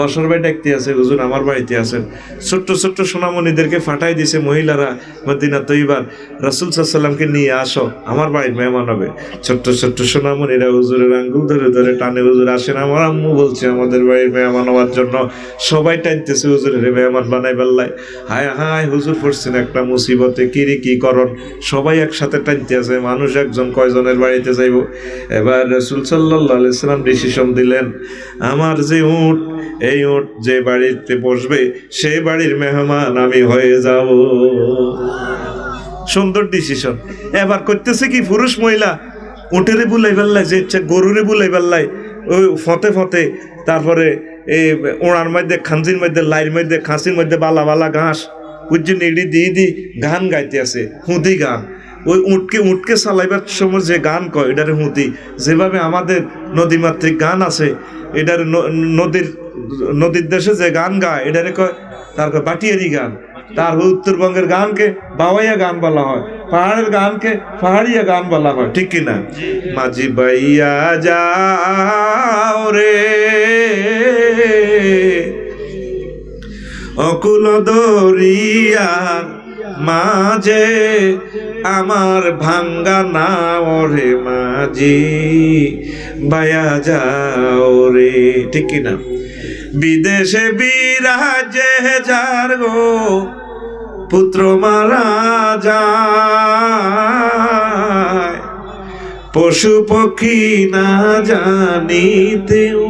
বছর ভাই ডাকতে আছে হুজুর আমার বাড়িতে আছেন ছোট্ট ছোট্ট সোনামণিদেরকে ফাটাই দিছে মহিলারা মদিনা তৈবার রাসূল সাল্লাল্লাহু আলাইহি সাল্লামকে নিয়ে আসো আমার বাড়ির মেহমান হবে ছোট্ট ছোট্ট সোনামণিরা হুজুরের আঙ্গুল ধরে ধরে টানে হুজুর আসেন আমার আম্মু বলছে আমাদের বাড়ির মেহমান হওয়ার জন্য সবাই টানতেছে হুজুরের মেহমান বানাই বেল্লাই হায় হায় হুজুর পড়ছেন একটা মুসিবতে কিরি কি করণ সবাই একসাথে টানতে আছে মানুষ একজন কয়জনের বাড়িতে যাইব এবার রাসূল সাল্লাল্লাহু আলাইহি সাল্লাম ডিসিশন দিলেন আমার যে উট এই উট যে বাড়িতে বসবে সেই বাড়ির মেহমান আমি হয়ে যাব সুন্দর ডিসিশন এবার করতেছে কি পুরুষ মহিলা উটেরে বুলাই বেল্লাই যে ইচ্ছা গরুরে বুলাই বেল্লাই ওই ফতে ফতে তারপরে এই ওড়ার মধ্যে খাঞ্চির মধ্যে লাইর মধ্যে খাঁচির মধ্যে বালা বালা ঘাস বুঝছেন এডি দি গান গাইতে আছে হুদি গান ওই উটকে চালাইবার সময় যে গান কয় এটারে হুদি যেভাবে আমাদের নদীমাতৃক গান আছে এটার নদীর দেশে যে গান গায় এটারে কয় তার বাটিয়ারি গান তার উত্তরবঙ্গের গানকে বাওয়াইয়া গান বলা হয়, পাহাড়ের গানকে পাহাড়িয়া গান বলা হয়, ঠিক কিনা? মাঝি বাইয়া যাও রে অকুল দরিয়ার মাঝে আমার ভাঙ্গা নাও রে মাঝি বাইয়া যাও রে, ঠিক কিনা? বিদেশে বিরাজে যার গো পুত্র মারা যায়, পশু পক্ষী না জানিতেও,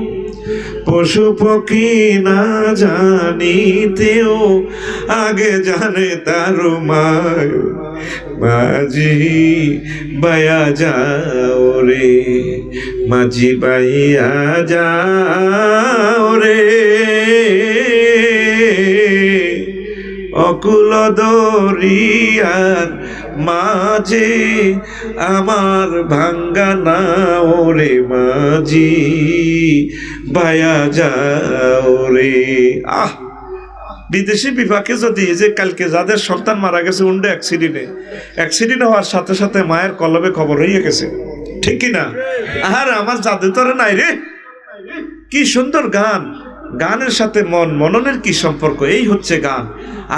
পশু পক্ষী না জানিতেও আগে জানে তার মায় মাঝি বাইয়া যাও রে, মাঝি বাইয়া যাও রে অকুল দরিয়ার মাঝে আমার ভাঙ্গা নাও রে মাঝি বাইয়া যাও রে। আহ, বিদেশি বিভাগে যদি যে কালকে যাদের সন্তান মারা গেছে উন্ডে অ্যাক্সিডেন্ট হওয়ার সাথে সাথে মায়ের কলবে খবর হয়ে গেছে, ঠিক কিনা? আর আমার জাদুতরে নাই রে, কি সুন্দর গান, গানের সাথে মননের কি সম্পর্ক, এই হচ্ছে গান।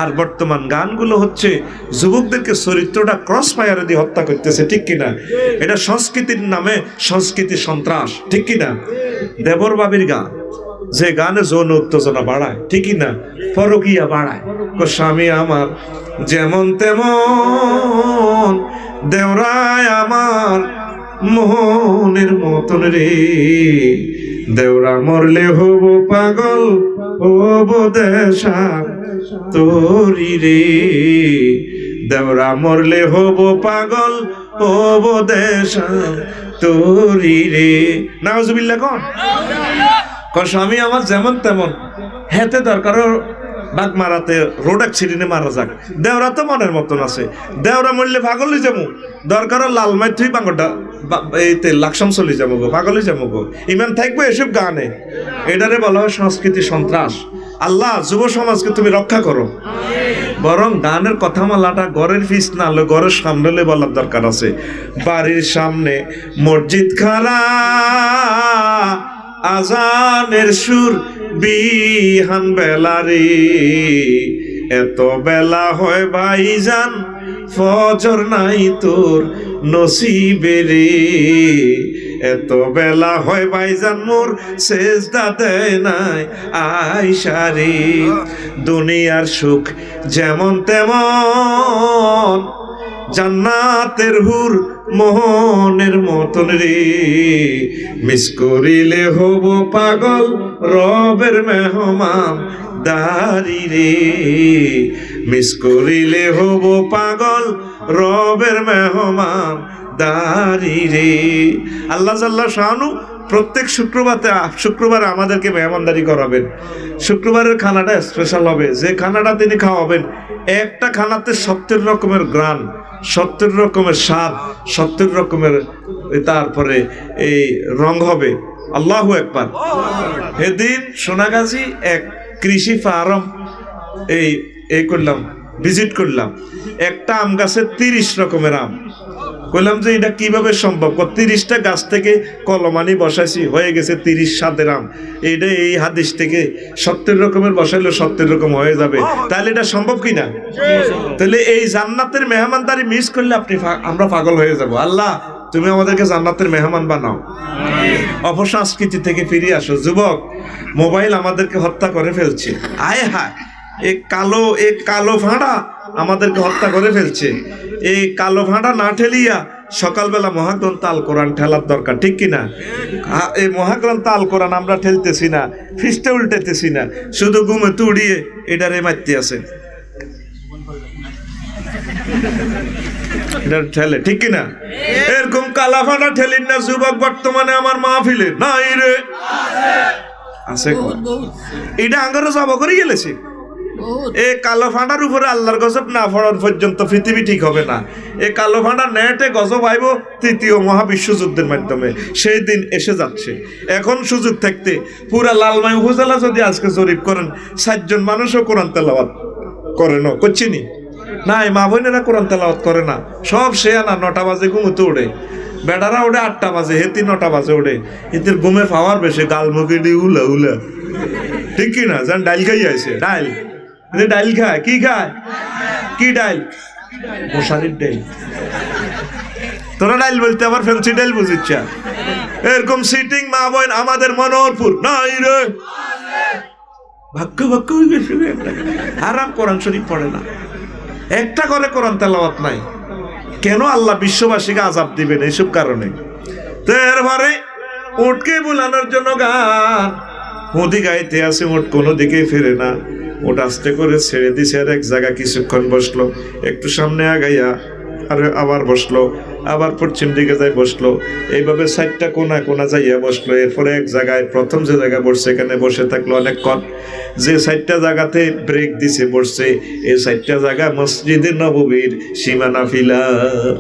আর বর্তমান গানগুলো হচ্ছে যুবকদেরকে চরিত্রটা ক্রস ফায়ারে দিয়ে হত্যা করতেছে, ঠিক কিনা? এটা সংস্কৃতির নামে সংস্কৃতি সন্ত্রাস, ঠিক কিনা? দেবর বাবির গান, যে গানে যৌন উত্তেজনা বাড়ায়, ঠিক কিনা? পরকীয়া বাড়ায়। স্বামী আমার যেমন তেমন, দেওরায় আমার মোহনের মতন রে, দেওরা মরলে হব পাগল হব দেশার তোরি রে, দেওরা মরলে হব পাগল হব দেশার তোরি রে। নাউজুবিল্লাহ কোন স্বামী আমার যেমন তেমন, হেতে দরকার বাঘ মারাতে রোড অ্যাক্সিডেন্টে মারা যাক, দেওরা তো মনের মতন আছে, দেওরা মরলে পাগলই যাবো, দরকার লাল মাই থুই বাঙ্গটা এইতে লাকসাম চলে যাবো গো, পাগলই যাবো গো, ইমান থাকবে এসব গানে। এটারে বলা হয় সংস্কৃতি সন্ত্রাস। আল্লাহ যুব সমাজকে তুমি রক্ষা করো। বরং গানের কথা মালাটা ঘরের ফিস না হলে ঘরের সামনে বলার দরকার আছে। বাড়ির সামনে মসজিদ খানা, আজানের সুর বিহান বেলা রে, এত বেলা হয় ভাইজান ফজর নাই তোর নসিবে রে, এত বেলা হয় ভাইজান মোর সেজদা দেয় নাই আয়সা রে। দুনিয়ার সুখ যেমন তেমন, জান্নাতের হুর মোহনের মতন রে, মিস করিলে হব পাগল রবের মেহমান দারি রে, মিস করিলে হব পাগল রবের মেহমান দারি রে। আল্লাহ জাল্লা শানু প্রত্যেক শুক্রবারে আমাদেরকে মেহমানদারি করাবেন। শুক্রবারের খানাটা স্পেশাল হবে, যে খানাটা তিনি খাওয়াবেন একটা খানাতে 70 রকমের গ্রান, 70 রকমের স্বাদ, 70 রকমের তারপরে এই রং হবে। আল্লাহু আকবার। সেদিন সোনাগাজী এক কৃষি ফার্ম এই করলাম, ভিজিট করলাম। একটা আম গাছে 30 রকমের আম। কইলাম যে এটা কিভাবে সম্ভব? 30টা গাছ থেকে কলমানি বসাইছি, হয়ে গেছে 30 স্বাদের আম। এইটা এই হাদিস থেকে 70 রকমের বসাইলে 70 রকম হয়ে যাবে, তাহলে এটা সম্ভব কিনা? তাহলে এই জান্নাতের মেহমানদারি মিস করলে আমরা পাগল হয়ে যাব। আল্লাহ তুমি আমাদেরকে জান্নাতের মেহমান বানাও। অপসংস্কৃতি থেকে ফিরে আসো। যুবক, মোবাইল আমাদেরকে হত্যা করে ফেলছে। আয় হায়, এই কালো ভাঁড়া আমাদেরকে হত্যা করে ফেলছে। এই কালো ভাঁড়া না ঠেলিয়া সকালবেলা মহাগ্রন্থ আল কোরআন ঠেলার দরকার, ঠিক কিনা? এই মহাগ্রন্থ আল কোরআন আমরা ঠেলতেছি না, ফিসটা উল্টেতেছি না, শুধু ঘুমে তুড়িয়ে এটারে মারতে আছে, ঠেলে, ঠিক কিনা? এরকম কালা ভাঁড়া ঠেলিন না যুবক বর্তমানে আমার মাহফিলে নাই রে, আছে এটা আঙ্গারে জবা করে গেলেছে। এই কালো ফাঁটার উপরে আল্লাহর গজব না পড়ার পর্যন্ত পৃথিবী ঠিক হবে না। এই কালো ফাঁটা নেটে গজব আইব 3য় মহাবিশ্বযুদ্ধের মাধ্যমে, সেই দিন এসে যাচ্ছে। এখন সুযোগ থাকতে পুরা লালমাই উপজেলা যদি আজকে জরিপ করেন 60 জন মানুষও কোরআন তেলাওয়াত করে না, করছি নি নাই, মা বোনেরা কোরআন তেলাওয়াত করে না, সব সে না 9টা বাজে ঘুমোতে ওঠে, বেটারা ওঠে 8টা বাজে, হেতি 9টা বাজে ওঠে, এদের ঘুমের পাওয়ার বেশি, গাল মুখে দিয়ে উলা উলা, ঠিক কি না? যেন ডাইল খাই আছে, ডাইল ডাইল খায়, কি খায়, কি ডাইল, মশারির ডাইল। তোরা ডাইল বলতে আবার ফেন্সি ডাইল বুঝিচ্ছা, এরকম সিটিং মা বোন আমাদের মনোহরপুর নাই রে, ভাগ্য ভাগ্য হয়ে গেছে, আরাম কোরআন শরীফ পড়ে না, একটা করে কোরআন তেলাওয়াত নাই। কেন আল্লাহ বিশ্ববাসীকে আযাব দিবেন? এইসব কারণে। তো এরপরে উটকে বুলানোর জন্য গান মোদি গাইতে আছে, উট কোনো দিকে ফেরে না, ওট আস্তে করে ছেড়ে দিছে, আর এক জায়গা কিছুক্ষণ বসলো, একটু সামনে আগাইয়া আর আবার বসলো, আবার পশ্চিম দিকে যাই বসলো, এইভাবে 4টা কোনা কোনা যাইয়া বসলো। এরপরে এক জায়গায় প্রথম যে জায়গায় বসছে এখানে বসে থাকলো অনেকক্ষণ, যে 4টা জায়গাতে ব্রেক দিছে বসছে, এই 4টা জায়গা মসজিদে নববীর সীমানা ফিলার,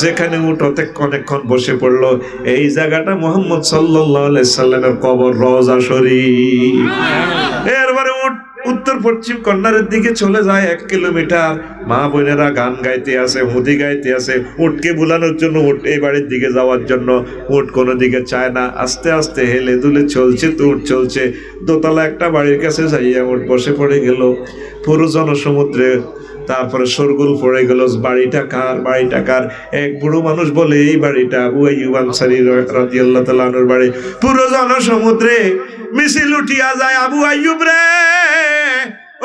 যেখানে উঠতে অনেকক্ষণ বসে পড়লো। এই জায়গাটা মুহাম্মদ সাল্লাল্লাহু আলাইহি সাল্লামের কবর, রওজা শরীফ। এরপরে উত্তর পশ্চিম কর্নারের দিকে চলে যায় 1 কিলোমিটার, মা বোনেরা গান গাইতে আছে, হুদি গাইতে আছে, উটকে বুলানোর জন্য, উট এই বাড়ির দিকে যাওয়ার জন্য। উট কোনো দিকে চায় না, আস্তে আস্তে হেলে দুলে চলছে, তো উট চলছে। দোতলা একটা বাড়ির কাছে যাইয়া উট বসে পড়ে গেল, পুরো জনসমুদ্রে। তারপরে শোরগোল পড়ে গেল, বাড়িটা কার, বাড়িটা কার? এক বুড়ো মানুষ বলে এই বাড়িটা আবু আইয়ুব আনসারী রাদিয়াল্লাহু তাআলা আনহুর বাড়ি। পুরো জনসমুদ্রে মিছিল উঠিয়া যায়, আবু আইয়ুব রে,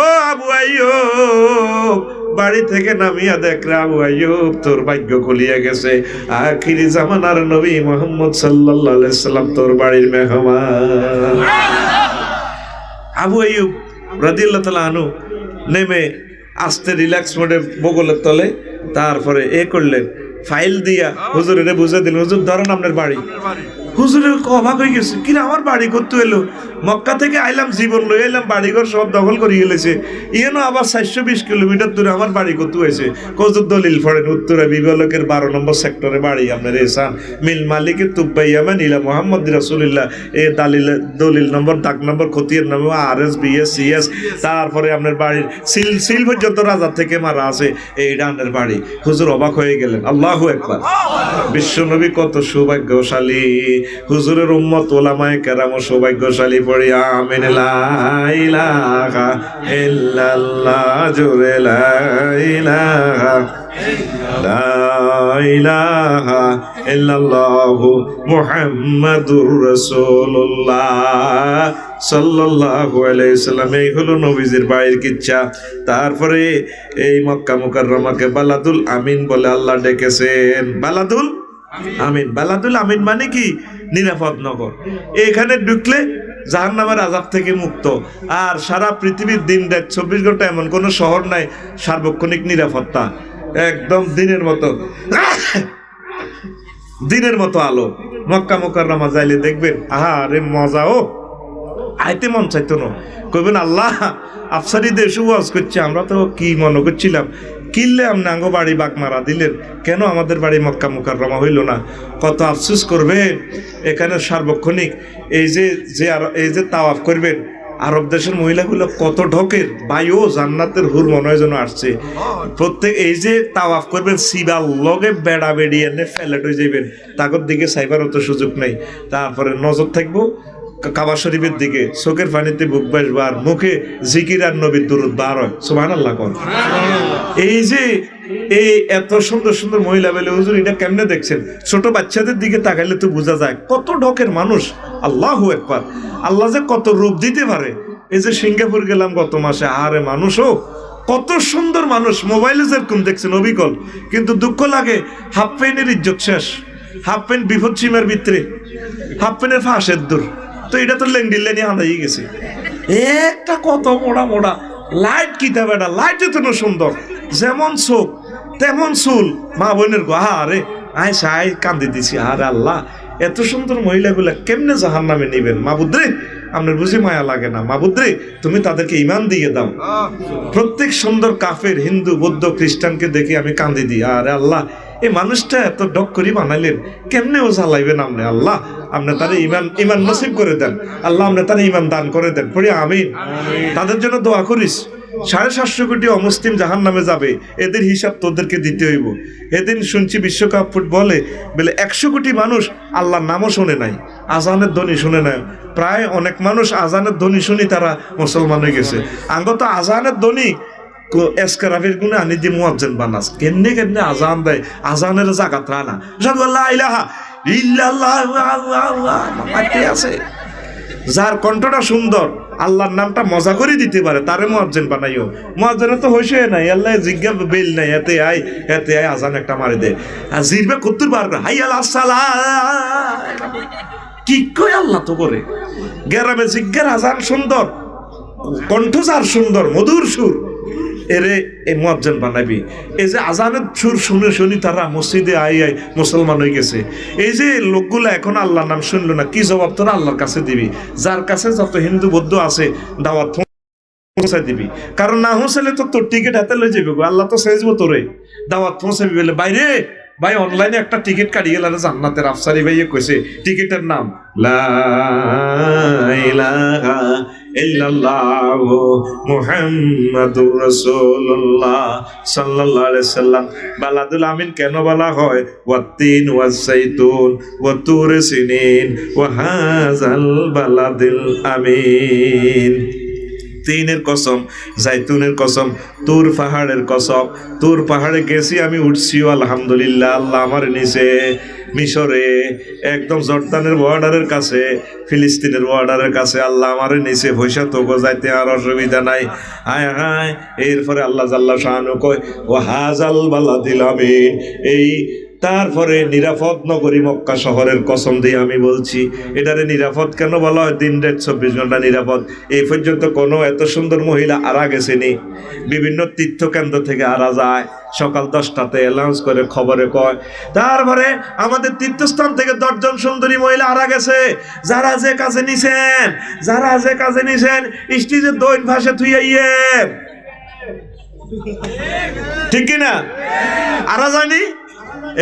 ও আবু আইয়ুব, বাড়ি থেকে নামিয়া দেখ রে আবু আইয়ুব, তোর ভাগ্য খুলিয়া গেছে, আখিরি জামানার নবী মুহাম্মদ সাল্লাল্লাহু আলাইহি সাল্লাম তোর বাড়ির মেহমান। আবু আইয়ুব রাদিয়াল্লাহু তাআলা আনহু নেমে আস্তে রিল্যাক্স মোডে বগলের তলে, তারপরে করলেন, ফাইল দিয়া হুজুরে বুঝে দিলেন, হুজুর ধরেন আপনার বাড়ি। হুজুরের অবাক হয়ে গেছে, কিরে আমার বাড়ি করতে এলো, মক্কা থেকে আইলাম, জীবন লই আইলাম, বাড়িঘর সব দখল করে গেলেছে, ইয়েনো আবার 420 কিলোমিটার দূরে আমার বাড়ি করতে হয়েছে। কত দলিল পড়েন, উত্তরে বিবলকের 12 নম্বর সেক্টরে বাড়ি আপনার, এসান মিল মালিকের তুব্বাইয়ামা নীলা মোহাম্মদ রাসূলুল্লাহ, দলিল নম্বর, দাগ নম্বর, খতিয়ান নম্বর, RS BS CS, তারপরে আপনার বাড়ির সিল পর্যন্ত রাজার থেকে মারা আছে, এইটা আপনার বাড়ি। হুজুর অবাক হয়ে গেলেন, আল্লাহু আকবার। বিশ্বনবী কত সৌভাগ্যশালী, হুজুরের উম্মত ওলামায়ে কেরাম সৌভাগ্যশালী। পড়ি আমিন, লা ইলাহা ইল্লাল্লাহ, জোরে লা ইলাহা ইল্লাল্লাহু মুহাম্মাদুর রাসূলুল্লাহ সাল্লাল্লাহু আলাইহি সাল্লাম। এই হলো নবীজির বাড়ির কিচ্ছা। তারপরে এই মক্কা মুকাররমাকে বালাদুল আমিন বলে আল্লাহ ডেকেছেন। বালাদুল আমিন, বালাদুল আমিন মানে কি? নিরাপদ নগর। এখানে ঢুকলে জাহান্নামের আযাব থেকে মুক্ত। আর সারা পৃথিবীর দিন রাত 24 ঘন্টা এমন কোনো শহর নাই সার্বক্ষণিক নিরাপত্তা, একদম দিনের মতো আলো। মক্কা মুকাররমা যাইলে দেখবেন, আরে মজা, ও আইতে মন চাইতো না, কইবেন আল্লাহ আফসারি দেশে ওয়াজ করছে, আমরা তো কি মনে করছিলাম, কিনলে আপনি আঙ্গো বাড়ি বাগমারা দিলেন, কেন আমাদের বাড়ি মক্কা মুকাররমা হইল না? কত আফসোস করবে। এখানে সার্বক্ষণিক এই যে তাওয়াফ করবেন, আরব দেশের মহিলাগুলো কত ঢকের, বায়ু জান্নাতের হুর মনে হয় যেন আসছে। প্রত্যেক এই যে তাওয়াফ করবেন, সিবার লগে বেড়া বেড়ি এনে ফেলেট হয়ে যাবেন, তাগর দিকে সাইবার অত সুযোগ নেই। তারপরে নজর থাকবো কাবা শরীফের দিকে, চোখের পানিতে বুক বাসবো, আর মুখে জিকির আর নবীর দুরূদ বার হয়, সুবহানাল্লাহ কোন। এই যে এই এত সুন্দর সুন্দর মহিলা বেলে, হুজুর এটা কেমনে দেখছেন? ছোট বাচ্চাদের দিকে তাকাইলে তো বোঝা যায় কত ঢকের মানুষ। আল্লাহু আকবার, আল্লাহ যে কত রূপ দিতে পারে। এই যে সিঙ্গাপুর গেলাম গত মাসে, আরে মানুষও কত সুন্দর মানুষ, মোবাইলে যেরকম দেখছেন অবিকল, কিন্তু দুঃখ লাগে হাফ প্যান্টের ইজ্জত শেষ, হাফ প্যান্ট বিপদ সীমার ভিতরে, হাফ প্যান্টের ফাঁসের দূর। তো এটা তো লেংডিল্লানি আনাই গেছে, একটা কত মোড়া মোড়া লাইট কিতা বেটা, লাইট এত সুন্দর, যেমন চোখ তেমন চুল। মা বোনের গো, আরে আয় সাই কান্দি দিছি, আরে আল্লাহ এত সুন্দর মহিলাগুলা কেমনে জাহান্নামে নিবেন? মাবুদ্রে আপনার বুঝি মায়া লাগে না? মাবুদ্রে তুমি তাদেরকে ঈমান দিয়ে দাও। প্রত্যেক সুন্দর কাফের, হিন্দু, বৌদ্ধ, খ্রিস্টানকে দেখে আমি কান্দি দিই, আরে আল্লাহ এই মানুষটা এত ডক করি বানাইলেন, কেমনে ও জ্বালাইবেন আপনি? আল্লাহ আপনি তারা ইমান নসিব করে দেন, আল্লাহ আপনি তারা ইমান দান করে দেন। পড়ি আমিন। তাদের জন্য দোয়া করিস, 750 কোটি অমুসলিম জাহান নামে যাবে, এদের হিসাব তোদেরকে দিতে হইব। এদিন শুনছি বিশ্বকাপ ফুটবলে বলে 100 কোটি মানুষ আল্লাহর নামও শোনে নাই, আজানের ধ্বনি শুনে নাই। প্রায় অনেক মানুষ আজানের ধ্বনি শুনি তারা মুসলমান হয়ে গেছে। আঙ্গত আজানের ধ্বনি এসকারাফের গুণে আনি দিয়ে মুয়াজ্জিন বানাস কেমনে কেমনে আজান দেয়, আজানের জাগাত রানা আশহাদু আল্লা ইলাহা ইল্লাল্লাহ আছে। যার কণ্ঠটা সুন্দর, আল্লাহর নামটা মজা করে দিতে পারে, তারে মুয়াজ্জিন বানাইও। মুয়াজ্জিনের তো হইছে নাই, আল্লাহ জিজ্ঞা বেল নাই, এতে আয় আজান একটা মারি দে। আর জিরবে কত্তুর বার করে হাই আল্লাহ সালাম, কি কই আল্লাহ তো করে। গ্রামে জিজ্ঞার আজান সুন্দর, কণ্ঠ যার সুন্দর, মধুর সুর, এরে এ মুয়াজ্জিন বানাবি। এই যে আজানের সুর শুনে শুনি তারা মসজিদে আই মুসলমান হয়ে গেছে। এই যে লোকগুলো এখন আল্লাহর নাম শুনলো না, কি জবাব তোরা আল্লাহর কাছে দিবি? যার কাছে যত হিন্দু বৌদ্ধ আছে দাওয়াত পৌঁছাই দিবি, কারণ না হুঁসালে তো তোর টিকিট হাতে লয়ে যাবে, আল্লাহ তো সেজবো তোরে। দাওয়াত পৌঁছাবি বলে বাইরে ভাই অনলাইনে একটা টিকিট কাটি গেল জান্নাতের আফসারি ভাইয়ে কইছে টিকিটের নাম লা ইলাহা ইল্লাল্লাহু মুহাম্মাদুর রাসূলুল্লাহ সাল্লাল্লাহু আলাইহি সাল্লাম। বালাদুল আমিন কেন বলা হয়? ওয়াত্তিন ওয়াজাইতুন ওয়া তুর সিনিন ওয়া হাযাল বালাদিল আমিন। তিনের কসম, জাইতুনের কসম, তুর পাহাড়ের কসম। তুর পাহাড়ে গেছি আমি, উঠছিও আলহামদুলিল্লাহ। আল্লাহ আমার নিচে মিশরে একদম জর্দানের বর্ডারের কাছে, ফিলিস্তিনের বর্ডারের কাছে আল্লাহ আমার নিচে পয়সা তো যাইতে আর অসুবিধা নাই। হায় হায়। এরপরে আল্লাহ জাল্লা শাহানু কয় ও হাজাল বালাদিল আমিন, এই তারপরে নিরাপদ নগরী মক্কা শহরের কসম দিয়ে আমি বলছি। এটারে নিরাপদ কেন বলা হয়? দিন রাত 24 ঘন্টা নিরাপদ। এই পর্যন্ত কোনো এত সুন্দর মহিলা আরা গেছেনি। বিভিন্ন তীর্থকেন্দ্র থেকে আরা যায়, সকাল 10টাতে অ্যানাউন্স করে, খবরে কয়। তারপরে আমাদের তীর্থস্থান থেকে 10 জন সুন্দরী মহিলা আরা গেছে। যারা যে কাজে নিছেন স্টেজের দৈন ভাষা থুইয়ে ঠিক কিনা? আরা জানি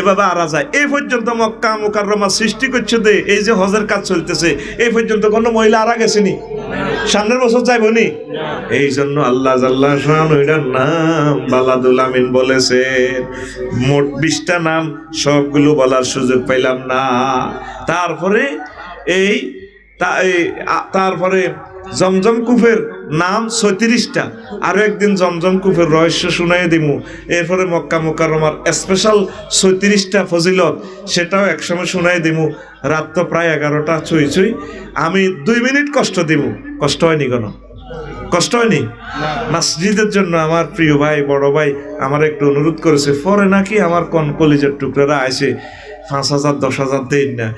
এভাবে আরা যায়। এই পর্যন্ত মক্কা মুকাররমা সৃষ্টি করছে দে, এই যে হজের কাজ চলতেছে, এই পর্যন্ত কোনো মহিলা আরা গেছেনি? সামনের বছর যাইব নি? এই জন্য আল্লাহ জাল্লা শাআনহু এটার নাম বালাদুল আমিন বলেছে। মোট 20টা নাম, সবগুলো বলার সুযোগ পাইলাম না। তারপরে জমজম কূপের নাম 36টা। আরো একদিন জমজম কূপের রহস্য শুনাই দিমু। এরপরে মক্কা মুকাররমার স্পেশাল 36টা ফজিলত, সেটাও একসময় শুনাই দিমু। রাত তো প্রায় 11টা ছুঁই। আমি 2 মিনিট কষ্ট দিমু। কষ্ট হয়নি কোনো? কষ্ট হয়নি? মসজিদের জন্য আমার প্রিয় ভাই, বড় ভাই আমার একটু অনুরোধ করেছে, পরে নাকি আমার কলিজার টুকরারা আসে 5,000 10,000 দেন না,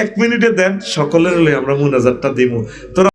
1 মিনিটে দেন, সকলের হলে আমরা মুনাজাতটা দিমু। তোরা